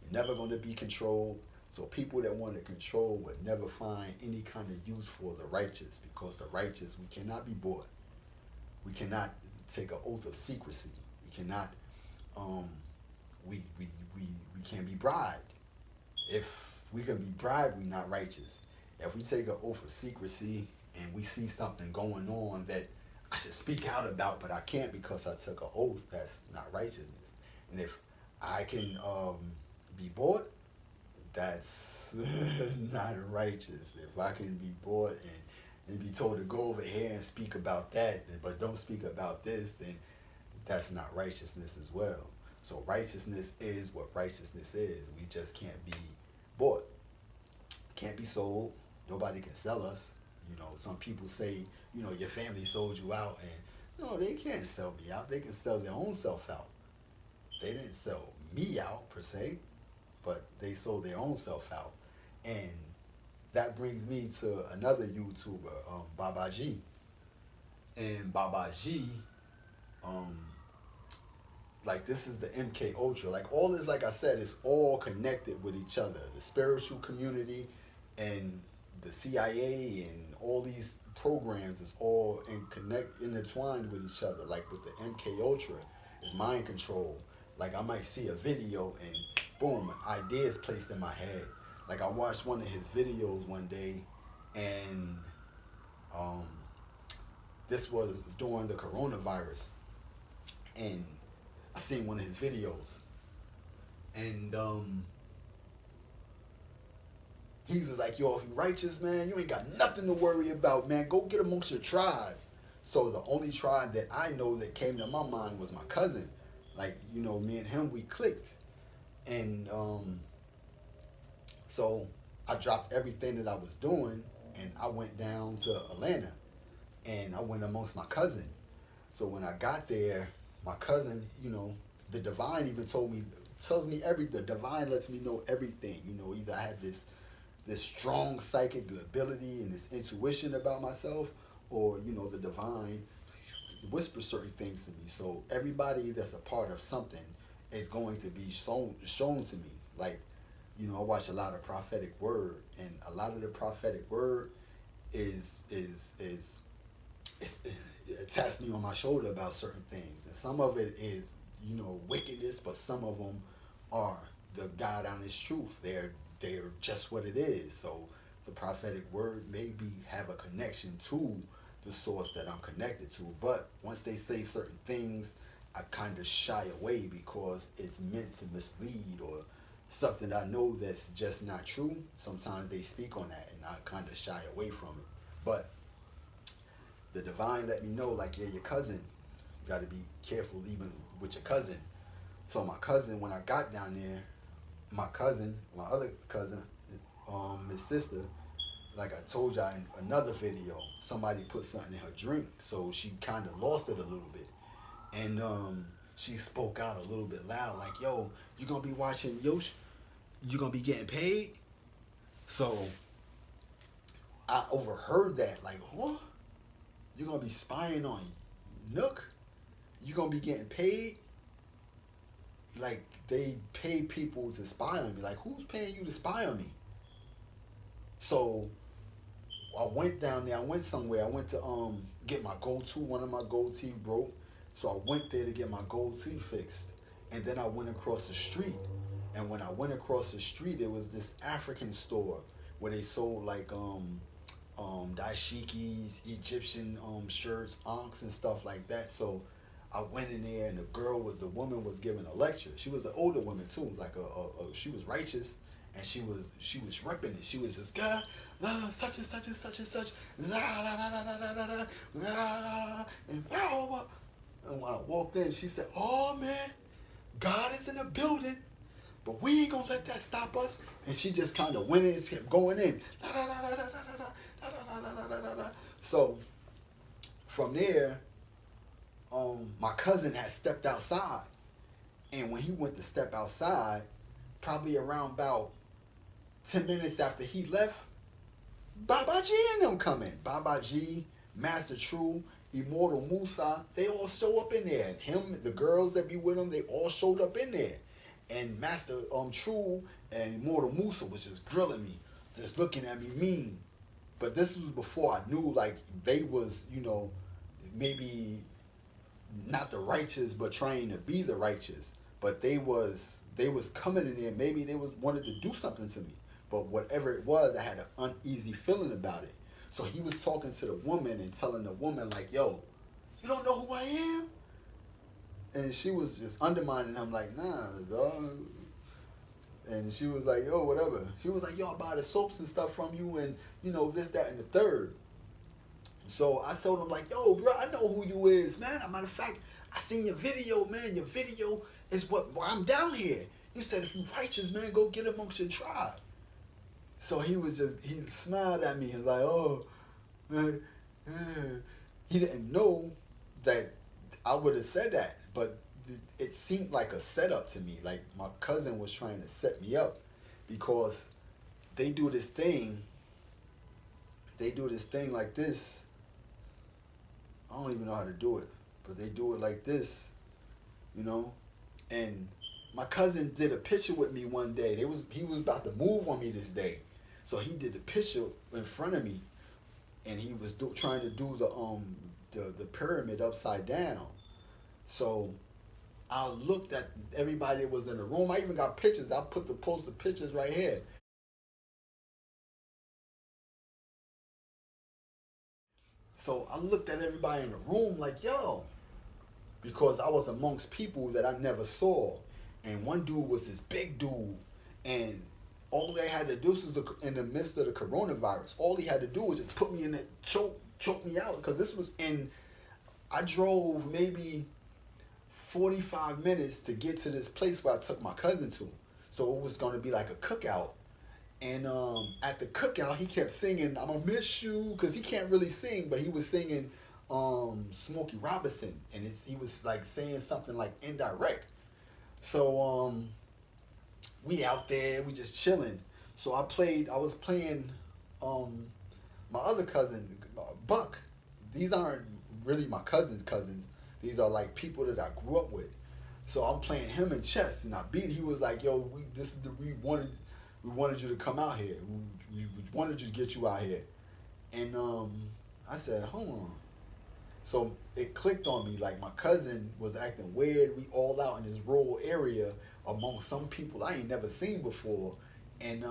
You're never going to be controlled. So people that want to control would never find any kind of use for the righteous, because the righteous, we cannot be bought. We cannot take an oath of secrecy. We cannot, we can't be bribed. If we can be bribed, we're not righteous. If we take an oath of secrecy and we see something going on that I should speak out about, but I can't because I took an oath, that's not righteousness. And if I can be bought, that's not righteous. If I can be bought and be told to go over here and speak about that, but don't speak about this, then that's not righteousness as well. So righteousness is what righteousness is. We just can't be bought. Can't be sold. Nobody can sell us. Some people say, your family sold you out, and no, they can't sell me out. They can sell their own self out. They didn't sell me out per se, but they sold their own self out. And that brings me to another YouTuber, Baba G. And Baba G, like, this is the MK Ultra. Like, all this, like I said, is all connected with each other. The spiritual community and the CIA and all these programs is all intertwined with each other. Like with the MK Ultra, is mind control. Like, I might see a video and boom, an idea is placed in my head. Like, I watched one of his videos one day, and this was during the coronavirus, and I seen one of his videos, and he was like, yo, if you righteous, man, you ain't got nothing to worry about, man. Go get amongst your tribe. So the only tribe that I know that came to my mind was my cousin. Like, me and him, we clicked. And so I dropped everything that I was doing, and I went down to Atlanta, and I went amongst my cousin. So when I got there, my cousin, the divine even tells me everything. The divine lets me know everything. Either I have this strong psychic ability and this intuition about myself, or the divine whispers certain things to me. So everybody that's a part of something is going to be shown to me. Like, I watch a lot of prophetic word, and a lot of the prophetic word is it taps me on my shoulder about certain things, and some of it is wickedness, but some of them are the God honest truth. They're just what it is. So the prophetic word maybe have a connection to the source that I'm connected to, but once they say certain things, I kind of shy away because it's meant to mislead or something I know that's just not true. Sometimes they speak on that, and I kind of shy away from it. But the divine let me know, like, yeah, your cousin, you got to be careful even with your cousin. So my cousin, when I got down there, my other cousin, his sister, like I told y'all in another video, somebody put something in her drink, so she kind of lost it a little bit. And she spoke out a little bit loud, like, yo, you gonna be watching Yoshi? You gonna be getting paid? So I overheard that, like, what? You gonna be spying on Nook? You gonna be getting paid? Like, they pay people to spy on me. Like, who's paying you to spy on me? So I went down there. I went somewhere. I went to get my gold tooth. One of my gold teeth broke. So I went there to get my gold teeth fixed. And then I went across the street. And when I went across the street, there was this African store where they sold like dashikis, Egyptian shirts, ankhs and stuff like that. So I went in there and the woman was giving a lecture. She was an older woman too, like she was righteous, and she was ripping it. She was just God, such and such and such and such, la la la la la la la la, and wow. And when I walked in, she said, "Oh man, God is in the building, but we ain't gonna let that stop us." And she just kind of went in and kept going in. So from there, my cousin had stepped outside, and when he went to step outside, probably around about 10 minutes after he left, Baba G and them come in. Baba G, Master True, Immortal Musa, they all show up in there. And him, the girls that be with him, they all showed up in there. And Master True and Immortal Musa was just grilling me, just looking at me mean. But this was before I knew, like, they was, maybe not the righteous, but trying to be the righteous. But they was coming in there, maybe they wanted to do something to me. But whatever it was, I had an uneasy feeling about it. So he was talking to the woman and telling the woman, like, yo, you don't know who I am? And she was just undermining him, like, nah, dog. And she was like, yo, whatever. She was like, yo, I buy the soaps and stuff from you and, this, that, and the third. So I told him, like, yo, bro, I know who you is, man. As a matter of fact, I seen your video, man. Your video is why I'm down here. You said if you righteous, man, go get amongst your tribe. So he smiled at me and like, oh, man. He didn't know that I would have said that, but it seemed like a setup to me. Like my cousin was trying to set me up because they do this thing like this. I don't even know how to do it, but they do it like this, and my cousin did a picture with me one day. He was about to move on me this day. So he did the picture in front of me, and he was trying to do the pyramid upside down. So I looked at everybody that was in the room. I even got pictures. I post the pictures right here. So I looked at everybody in the room like, yo, because I was amongst people that I never saw, and one dude was this big dude, and all they had to do was in the midst of the coronavirus. All he had to do was just put me in it, choke me out. Because this was I drove maybe 45 minutes to get to this place where I took my cousin to. So it was going to be like a cookout. And at the cookout, he kept singing, "I'm going to miss you," because he can't really sing, but he was singing Smokey Robinson. And he was like saying something like indirect. So we out there, we just chilling. So I was playing my other cousin, Buck. These aren't really my cousin's cousins. These are like people that I grew up with. So I'm playing him in chess, and he was like, yo, we wanted you to come out here. We wanted you to get you out here. And I said, hold on. So it clicked on me, like my cousin was acting weird. We all out in this rural area among some people I ain't never seen before. And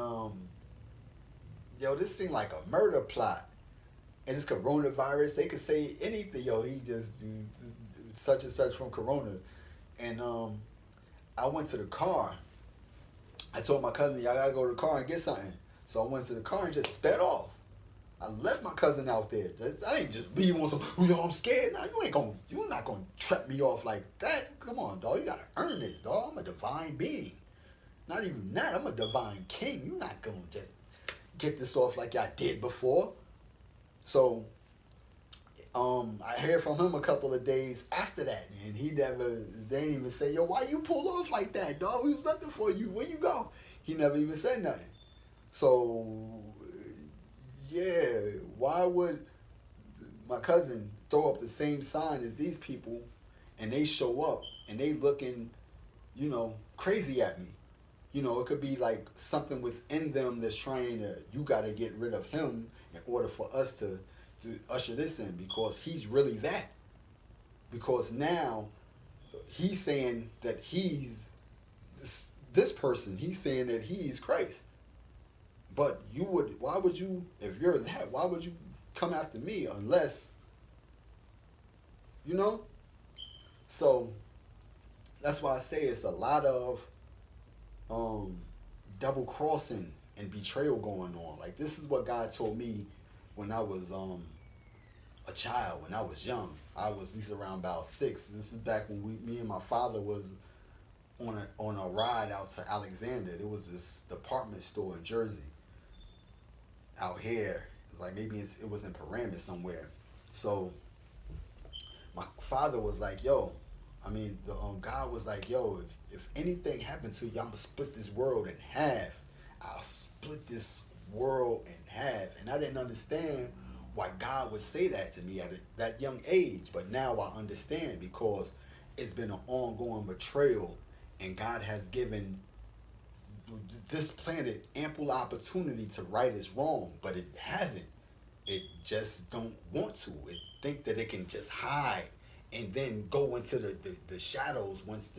this seemed like a murder plot. And it's coronavirus. They could say anything. Yo, he just such and such from corona. And I went to the car. I told my cousin, y'all gotta go to the car and get something. So I went to the car and just sped off. I left my cousin out there. I didn't just leave on some, I'm scared. Nah, you're not gonna trap me off like that. Come on, dog. You gotta earn this, dog. I'm a divine being. Not even that. I'm a divine king. You're not gonna just get this off like I did before. So I heard from him a couple of days after that, and they didn't even say, yo, why you pull off like that, dog? We was looking for you. Where you go? He never even said nothing. So yeah, why would my cousin throw up the same sign as these people, and they show up and they looking, crazy at me? It could be like something within them that's trying to, you got to get rid of him in order for us to usher this in, because he's really that. Because now he's saying that he's this person. He's saying that he's Christ. But you would, why would you, if you're that, why would you come after me unless, you know? So that's why I say it's a lot of um, double crossing and betrayal going on. Like this is what God told me when I was a child, when I was young. I was at least around about 6. This is back when me and my father was on a ride out to Alexander. There was this department store in Jersey out here. Like maybe it was in Paramus somewhere. So my father was like, "Yo," I mean, the God was like, "Yo, if anything happened to you, I'm gonna split this world in half. I'll split this world in half." And I didn't understand why God would say that to me at that young age. But now I understand because it's been an ongoing betrayal, and God has given this planet ample opportunity to right its wrong, but it hasn't. It just don't want to. It think that it can just hide and then go into the shadows once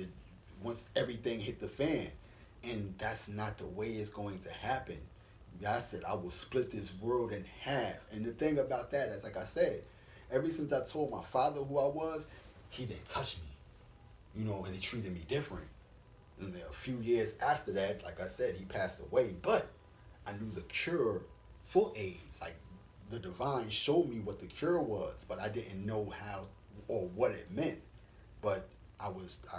everything hit the fan. And that's not the way it's going to happen. God said, I will split this world in half. And the thing about that is, like I said, ever since I told my father who I was, he didn't touch me, and he treated me different. And then a few years after that, like I said, he passed away. But I knew the cure for AIDS. Like the divine showed me what the cure was, but I didn't know how or what it meant. But I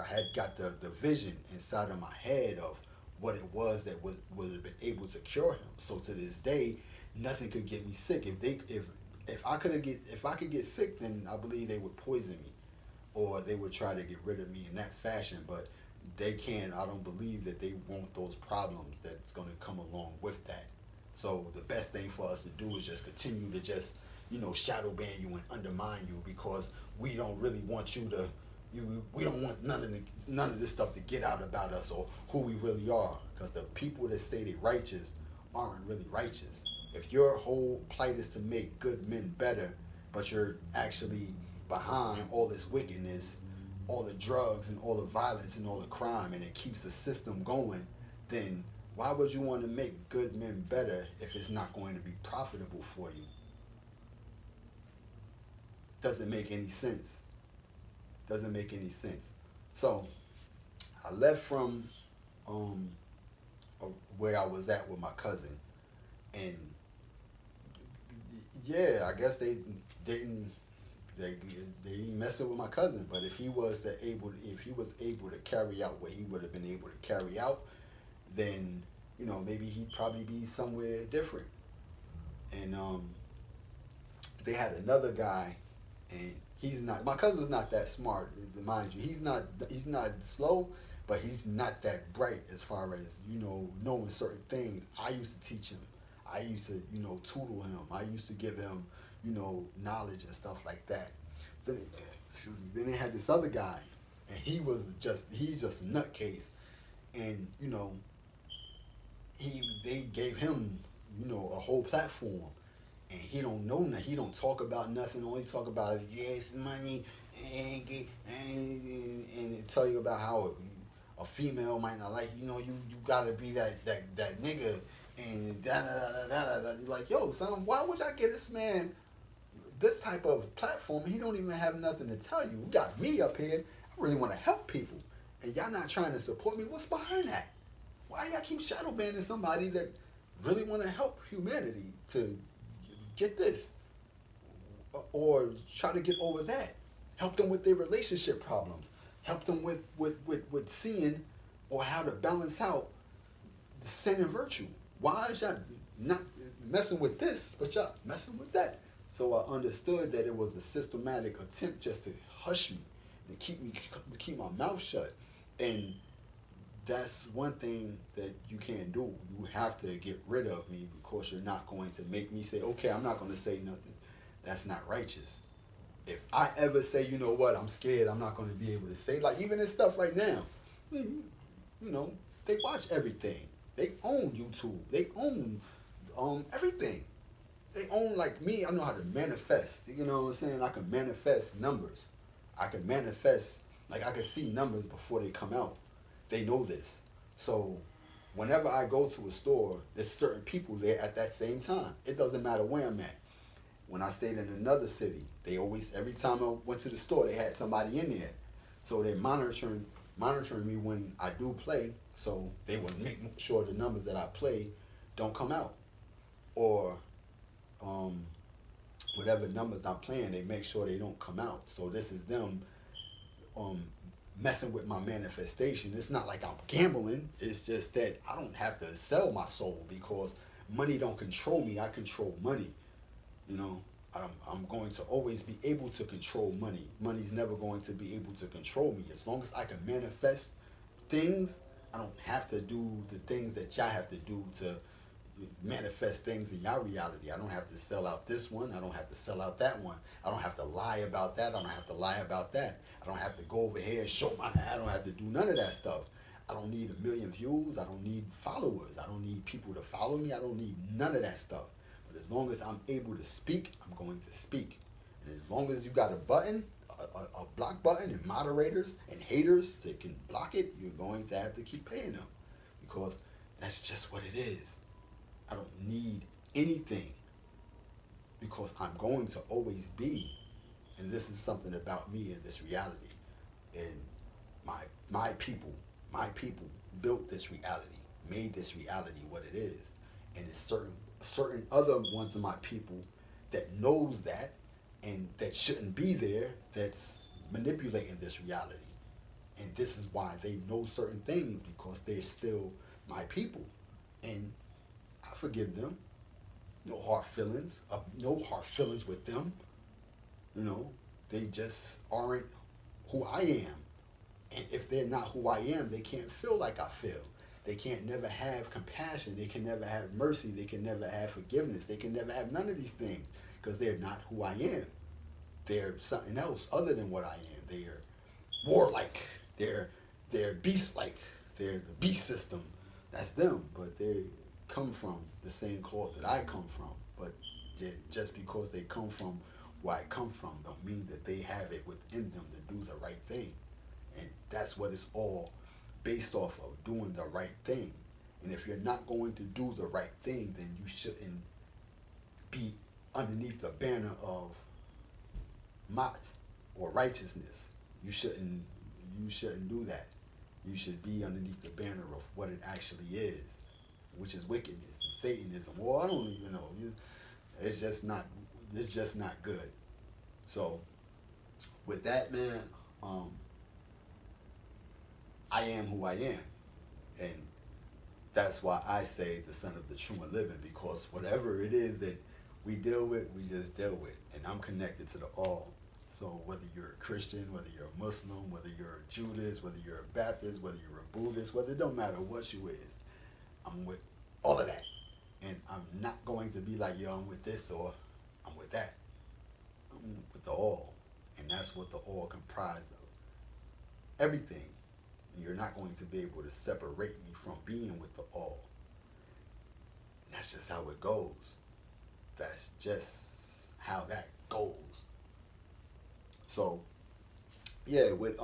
had got the vision inside of my head of what it was that would have been able to cure him. So to this day, nothing could get me sick. If I could get sick, then I believe they would poison me, or they would try to get rid of me in that fashion. But they can't. I don't believe that they want those problems that's going to come along with that. So the best thing for us to do is just continue to just shadow ban you and undermine you, because we don't really want you to. We don't want none of this stuff to get out about us or who we really are, because the people that say they're righteous aren't really righteous. If your whole plight is to make good men better, but you're actually behind all this wickedness, all the drugs and all the violence and all the crime, and it keeps the system going, then why would you want to make good men better if it's not going to be profitable for you? Doesn't make any sense. Doesn't make any sense. So I left from where I was at with my cousin, and yeah, I guess they didn't messing with my cousin. But if he was able to carry out what he would have been able to carry out, then maybe he'd probably be somewhere different. And they had another guy, and my cousin's not that smart, mind you. He's not slow, but he's not that bright as far as knowing certain things. I used to teach him. I used to tutor him. I used to give him knowledge and stuff like that. Then they had this other guy, and he's just a nutcase, and they gave him a whole platform. And he don't know nothing. He don't talk about nothing. All he talk about is yes, money, and tell you about how a female might not like you. You gotta be that nigga, and da da da da da. You're like, yo, son, why would I get this man this type of platform? He don't even have nothing to tell you. You got me up here. I really want to help people, and y'all not trying to support me. What's behind that? Why y'all keep shadow banning somebody that really want to help humanity to get this, or try to get over that? Help them with their relationship problems. Help them with seeing or how to balance out the sin and virtue. Why is y'all not messing with this, but y'all messing with that? So I understood that it was a systematic attempt just to hush me, to keep my mouth shut. And that's one thing that you can't do. You have to get rid of me, because you're not going to make me say, okay, I'm not going to say nothing. That's not righteous. If I ever say, you know what, I'm scared, I'm not going to be able to say, like even this stuff right now, they watch everything. They own YouTube. They own everything. They own, like me, I know how to manifest. You know what I'm saying? I can manifest numbers. I can manifest, like I can see numbers before they come out. They know this. So whenever I go to a store, there's certain people there at that same time. It doesn't matter where I'm at. When I stayed in another city, they always, every time I went to the store, they had somebody in there. So they're monitoring me when I do play, so they would make sure the numbers that I play don't come out. Or whatever numbers I'm playing, they make sure they don't come out. So this is them messing with my manifestation. It's not like I'm gambling. It's just that I don't have to sell my soul because money don't control me. I control money. You know, I'm going to always be able to control money. Money's never going to be able to control me. As long as I can manifest things, I don't have to do the things that y'all have to do to manifest things in y'all reality. I don't have to sell out this one. I don't have to sell out that one. I don't have to lie about that. I don't have to lie about that. I don't have to go over here and show my, I don't have to do none of that stuff. I don't need 1 million views. I don't need followers. I don't need people to follow me. I don't need none of that stuff. But as long as I'm able to speak, I'm going to speak. And as long as you got a button, a block button, and moderators and haters that can block it, you're going to have to keep paying them. Because that's just what it is. I don't need anything. Because I'm going to always be. And this is something about me in this reality. And my people built this reality, made this reality what it is. And it's certain other ones of my people that knows that and that shouldn't be there, that's manipulating this reality. And this is why they know certain things, because they're still my people. And I forgive them. No hard feelings. No hard feelings with them. You know, they just aren't who I am. And if they're not who I am, they can't feel like I feel. They can't never have compassion. They can never have mercy. They can never have forgiveness. They can never have none of these things because they're not who I am. They're something else other than what I am. They're warlike. They're beast-like. They're the beast system. That's them. But they come from the same cloth that I come from. But just because they come from where I come from don't mean that they have it within them to do the right thing. And that's what it's all based off of, doing the right thing. And if you're not going to do the right thing, then you shouldn't be underneath the banner of Ma'at or righteousness. You shouldn't do that. You should be underneath the banner of what it actually is, which is wickedness and Satanism. Or I don't even know. It's just not good. So with that, man, I am who I am. And that's why I say the son of the true and living, because whatever it is that we deal with, we just deal with. And I'm connected to the all. So whether you're a Christian, whether you're a Muslim, whether you're a Judas, whether you're a Baptist, whether you're a Buddhist, whether it don't matter what you is, I'm with all of that. And I'm not going to be like, yo, I'm with this or I'm with that. I'm with the all. And that's what the all comprised of. Everything. And you're not going to be able to separate me from being with the all. And that's just how it goes. That's just how that goes. So, yeah, with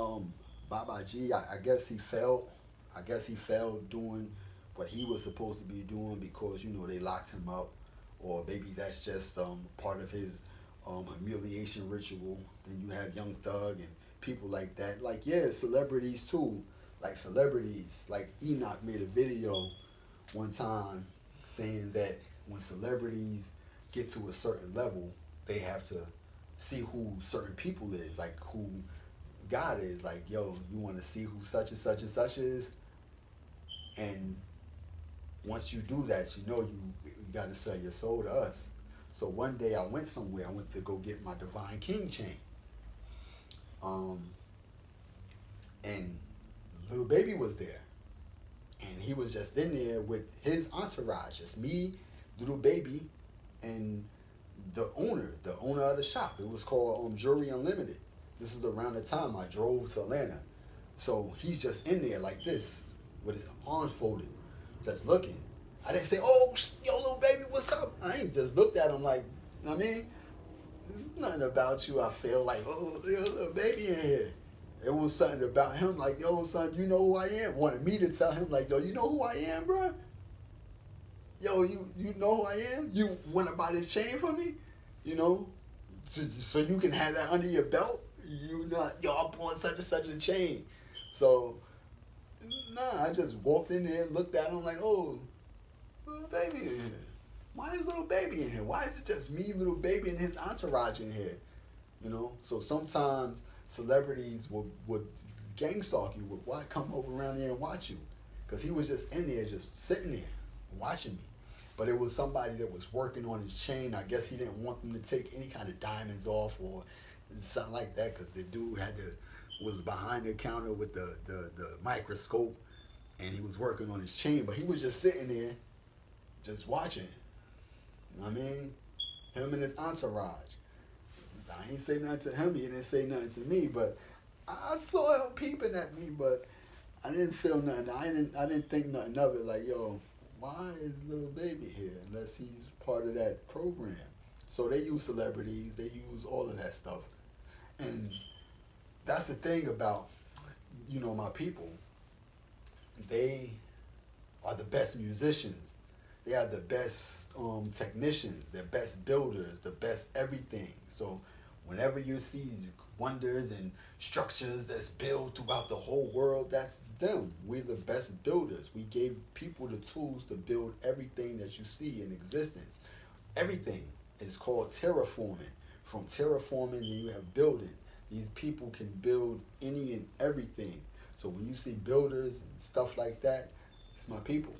Baba G, I guess he failed. I guess he failed doing what he was supposed to be doing because, you know, they locked him up. Or maybe that's just part of his humiliation ritual. Then you have Young Thug and people like that. Like, yeah, celebrities too. Like celebrities, like Enoch made a video one time saying that when celebrities get to a certain level, they have to see who certain people is, like who God is. Like, yo, you want to see who such and such and such is? And once you do that, you know you got to sell your soul to us. So one day I went somewhere. I went to go get my Divine King chain. And Little Baby was there. And he was just in there with his entourage. Just me, Little Baby, and the owner of the shop. It was called Youre Unlimited. This was around the time I drove to Atlanta. So he's just in there like this, with his arms folded, just looking. I didn't say, oh, yo, Little Baby, what's up? I ain't just looked at him like, you know what I mean? Nothing about you. I feel like, oh, yo, Little Baby in here. It was something about him like, yo, son, you know who I am? Wanted me to tell him like, yo, you know who I am, bro? Yo, you know who I am? You want to buy this chain for me? You know, so you can have that under your belt. You not, yo, I bought such and such a chain. So, nah, I just walked in there, looked at him like, oh, little baby in here. Why is little baby in here? Why is it just me, little baby, and his entourage in here? You know, so sometimes celebrities would gang stalk you, would why come over around there and watch you, because he was just in there, just sitting there, watching me. But it was somebody that was working on his chain. I guess he didn't want them to take any kind of diamonds off or something like that, because the dude was behind the counter with the microscope, and he was working on his chain. But he was just sitting there, just watching. You know what I mean? Him and his entourage. I ain't say nothing to him. He didn't say nothing to me. But I saw him peeping at me, but I didn't feel nothing. I didn't think nothing of it. Like, yo, why is little baby here? Unless he's part of that program. So they use celebrities. They use all of that stuff. And that's the thing about, you know, my people. They are the best musicians. They are the best technicians, the best builders, the best everything. So whenever you see wonders and structures that's built throughout the whole world, that's them. We're the best builders. We gave people the tools to build everything that you see in existence. Everything is called terraforming. From terraforming, you have building. These people can build any and everything. So when you see builders and stuff like that, it's my people.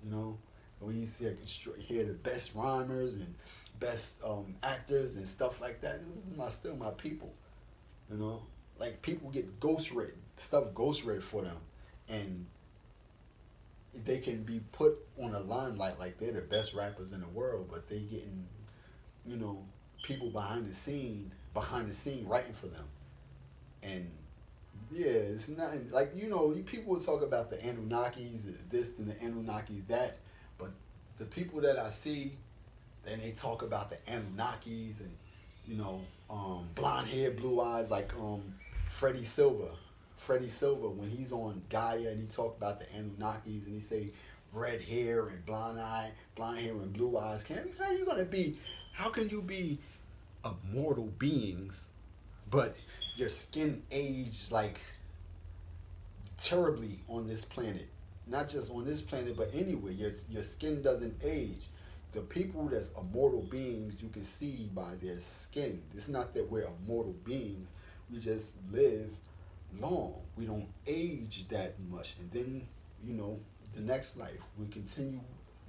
You know, when you see, hear the best rhymers and best actors and stuff like that, this is still my people. You know, like people get ghostwritten, stuff ghostwritten for them, and they can be put on a limelight like they're the best rappers in the world, but they getting, you know, people behind the scene writing for them. And yeah, it's nothing like, you know, you people will talk about the Anunnakis, this and the Anunnakis that, but the people that I see, then they talk about the Anunnakis and, you know, blonde hair, blue eyes, like Freddie Silver. Freddie Silver, when he's on Gaia and he talk about the Anunnakis and he say red hair and blonde hair and blue eyes, how can you be immortal beings, but your skin aged like terribly on this planet? Not just on this planet, but anywhere. Your skin doesn't age. The people that's immortal beings, you can see by their skin. It's not that we're immortal beings. We just live long. We don't age that much. And then, you know, the next life, we continue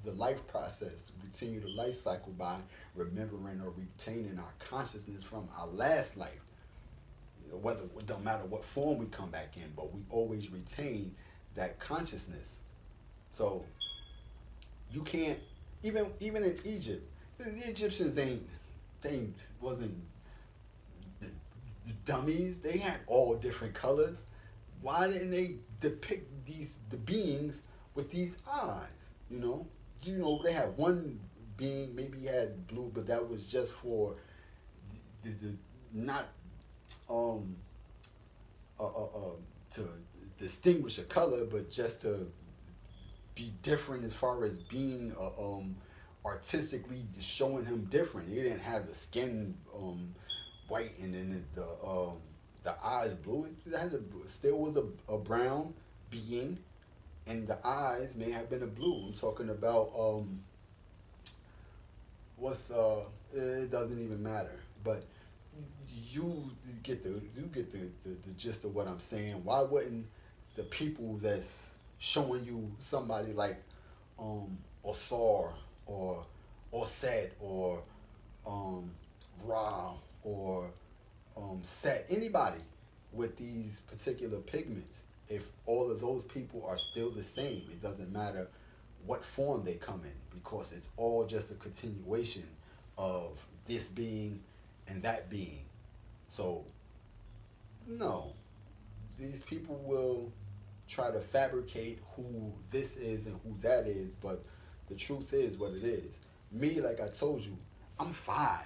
the life process. We continue the life cycle by remembering or retaining our consciousness from our last life. You know, whether it don't matter what form we come back in, but we always retain that consciousness. So you can't, even in Egypt, the Egyptians wasn't the dummies. They had all different colors. Why didn't they depict the beings with these eyes? You know, they had one being, maybe he had blue, but that was just for the not to distinguish a color, but just to be different as far as being artistically showing him different. He didn't have the skin white and then the eyes blue. It still was a brown being, and the eyes may have been a blue. I'm talking about it doesn't even matter, but you get the gist of what I'm saying. Why wouldn't the people that's showing you somebody like Osar or Set or Ra or Set, anybody with these particular pigments, if all of those people are still the same, it doesn't matter what form they come in, because it's all just a continuation of this being and that being. So no, these people will try to fabricate who this is and who that is, but the truth is what it is. Me, like I told you, I'm 5.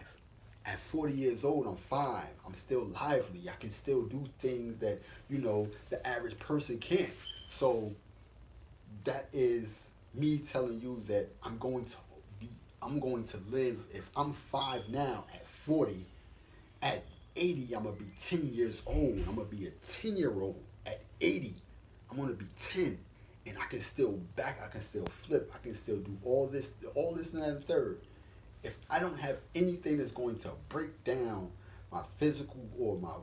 At 40 years old, I'm fine. I'm still lively. I can still do things that, the average person can't. So that is me telling you that I'm going to live. If I'm 5 now, at 40, at 80, I'm gonna be 10 years old. I'm gonna be a 10-year-old at 80. I'm gonna be 10, and I can still I can still flip, I can still do all this, and that, and the third. If I don't have anything that's going to break down my physical or my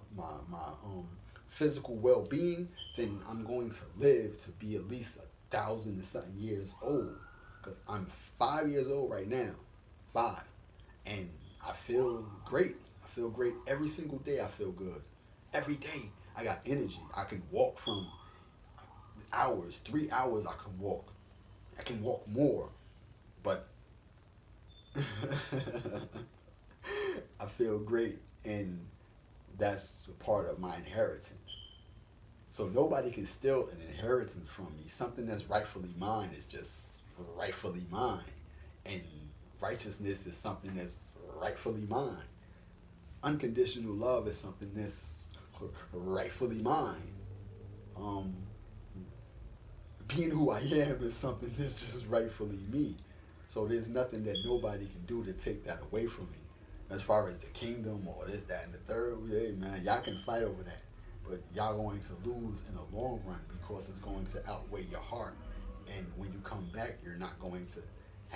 physical well-being, then I'm going to live to be at least 1,000 and something years old. Because I'm 5 years old right now, 5, and I feel great. I feel great every single day. I feel good every day. I got energy. I can walk from hours, 3 hours. I can walk. I can walk more, but I feel great, and that's a part of my inheritance. So nobody can steal an inheritance from me. Something that's rightfully mine is just rightfully mine, and righteousness is something that's rightfully mine. Unconditional love is something that's rightfully mine. Being who I am is something that's just rightfully me. So there's nothing that nobody can do to take that away from me. As far as the kingdom or this, that, and the third, hey man, y'all can fight over that. But y'all going to lose in the long run because it's going to outweigh your heart. And when you come back, you're not going to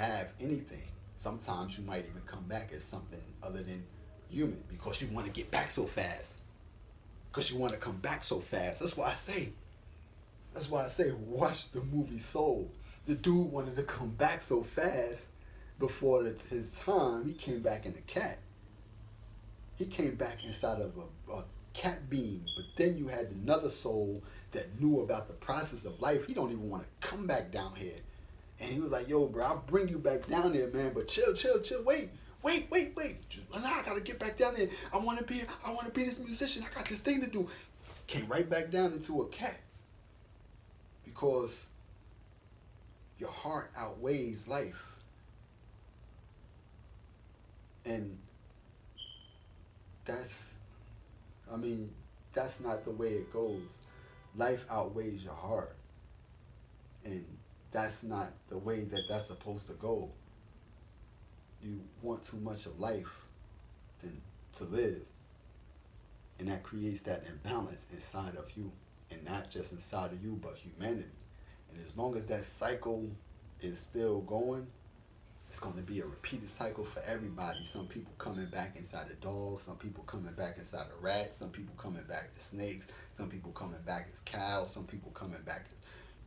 have anything. Sometimes you might even come back as something other than human because you want to get back so fast. Because you want to come back so fast. That's why I say, watch the movie Soul. The dude wanted to come back so fast before his time. He came back in a cat. He came back inside of a cat being. But then you had another soul that knew about the process of life. He don't even want to come back down here. And he was like, yo, bro, I'll bring you back down there, man. But chill, wait. I gotta get back down there. I wanna be this musician. I got this thing to do. Came right back down into a cat. Because your heart outweighs life. And that's not the way it goes. Life outweighs your heart. And that's not the way that's supposed to go. You want too much of life than to live. And that creates that imbalance inside of you. And not just inside of you, but humanity. And as long as that cycle is still going, it's going to be a repeated cycle for everybody. Some people coming back inside a dog, some people coming back inside a rat, some people coming back as snakes, some people coming back as cows, some people coming back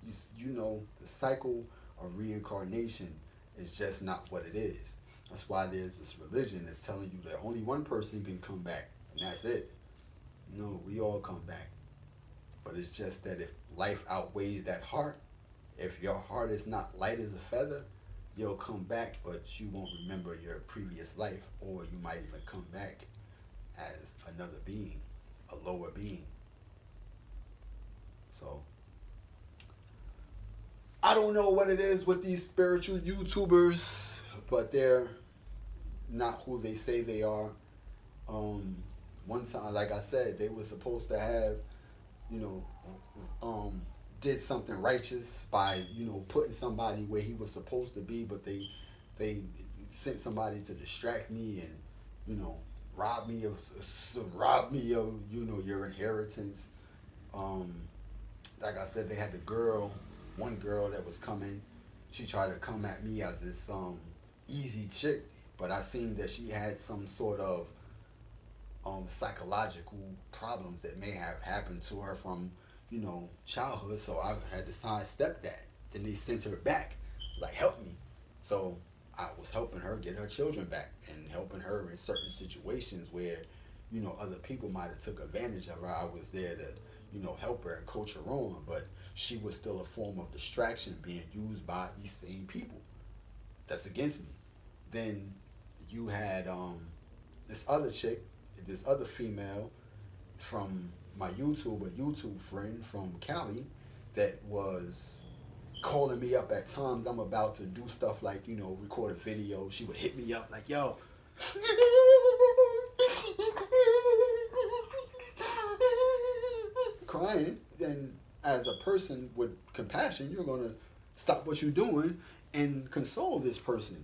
as, the cycle of reincarnation is just not what it is. That's why there's this religion that's telling you that only one person can come back, and that's it. No, we all come back. But it's just that if life outweighs that heart, if your heart is not light as a feather, you'll come back, but you won't remember your previous life, or you might even come back as another being, a lower being. So, I don't know what it is with these spiritual YouTubers, but they're not who they say they are. One time, like I said, they were supposed to have, did something righteous by, putting somebody where he was supposed to be, but they sent somebody to distract me and, rob me of, your inheritance. Like I said, they had one girl that was coming. She tried to come at me as this easy chick, but I seen that she had some sort of psychological problems that may have happened to her from, childhood. So I had to sidestep that. Then they sent her back, like, help me. So I was helping her get her children back and helping her in certain situations where, other people might have took advantage of her. I was there to, help her and coach her on, but she was still a form of distraction being used by these same people that's against me. Then you had this other chick, this other female from my YouTube friend from Cali that was calling me up at times. I'm about to do stuff like, record a video. She would hit me up like, yo, crying, then as a person with compassion, you're going to stop what you're doing and console this person.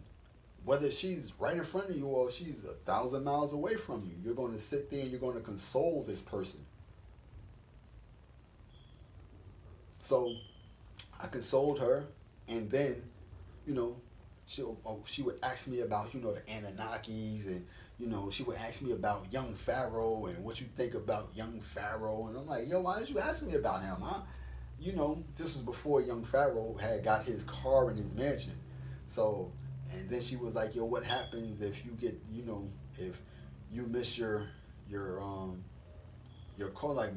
Whether she's right in front of you or she's 1,000 miles away from you, you're going to sit there and you're going to console this person. So I consoled her, and then, you know, she would ask me about, you know, the Anunnakis, and, you know, she would ask me about young Pharaoh and what you think about young Pharaoh. And I'm like, yo, why did you ask me about him? You know, this was before young Pharaoh had got his car and his mansion. So, and then she was like, yo, what happens if you get, you know, if you miss your call? Like,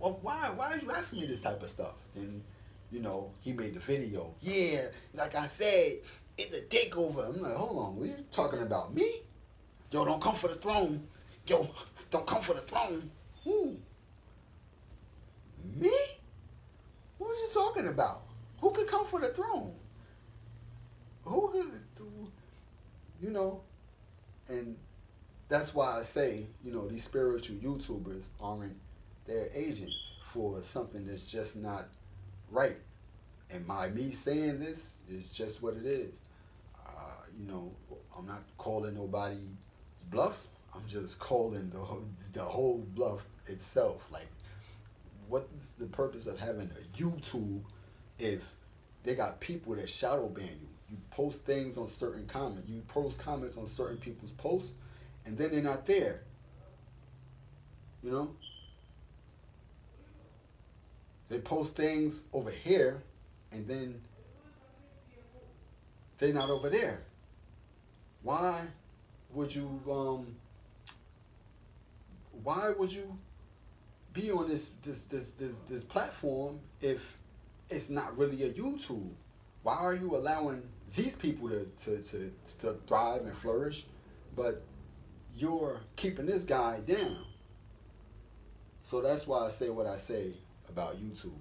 why are you asking me this type of stuff? And, you know, he made the video. Yeah, like I said, it's a takeover. I'm like, hold on, what are you talking about? Me? Yo, don't come for the throne. Yo, don't come for the throne. Who? Me? What are you talking about? Who can come for the throne? Who can, you know? And that's why I say, you know, these spiritual YouTubers aren't, they're agents for something that's just not right. And me saying this is just what it is. You know, I'm not calling nobody's bluff. I'm just calling the whole bluff itself. Like, what is the purpose of having a YouTube if they got people that shadow ban you? You post things on certain comments. You post comments on certain people's posts, and then they're not there. You know? They post things over here, and then they're not over there. Why would you be on this platform if it's not really a YouTube? Why are you allowing these people to thrive and flourish, but you're keeping this guy down? So that's why I say what I say about YouTube.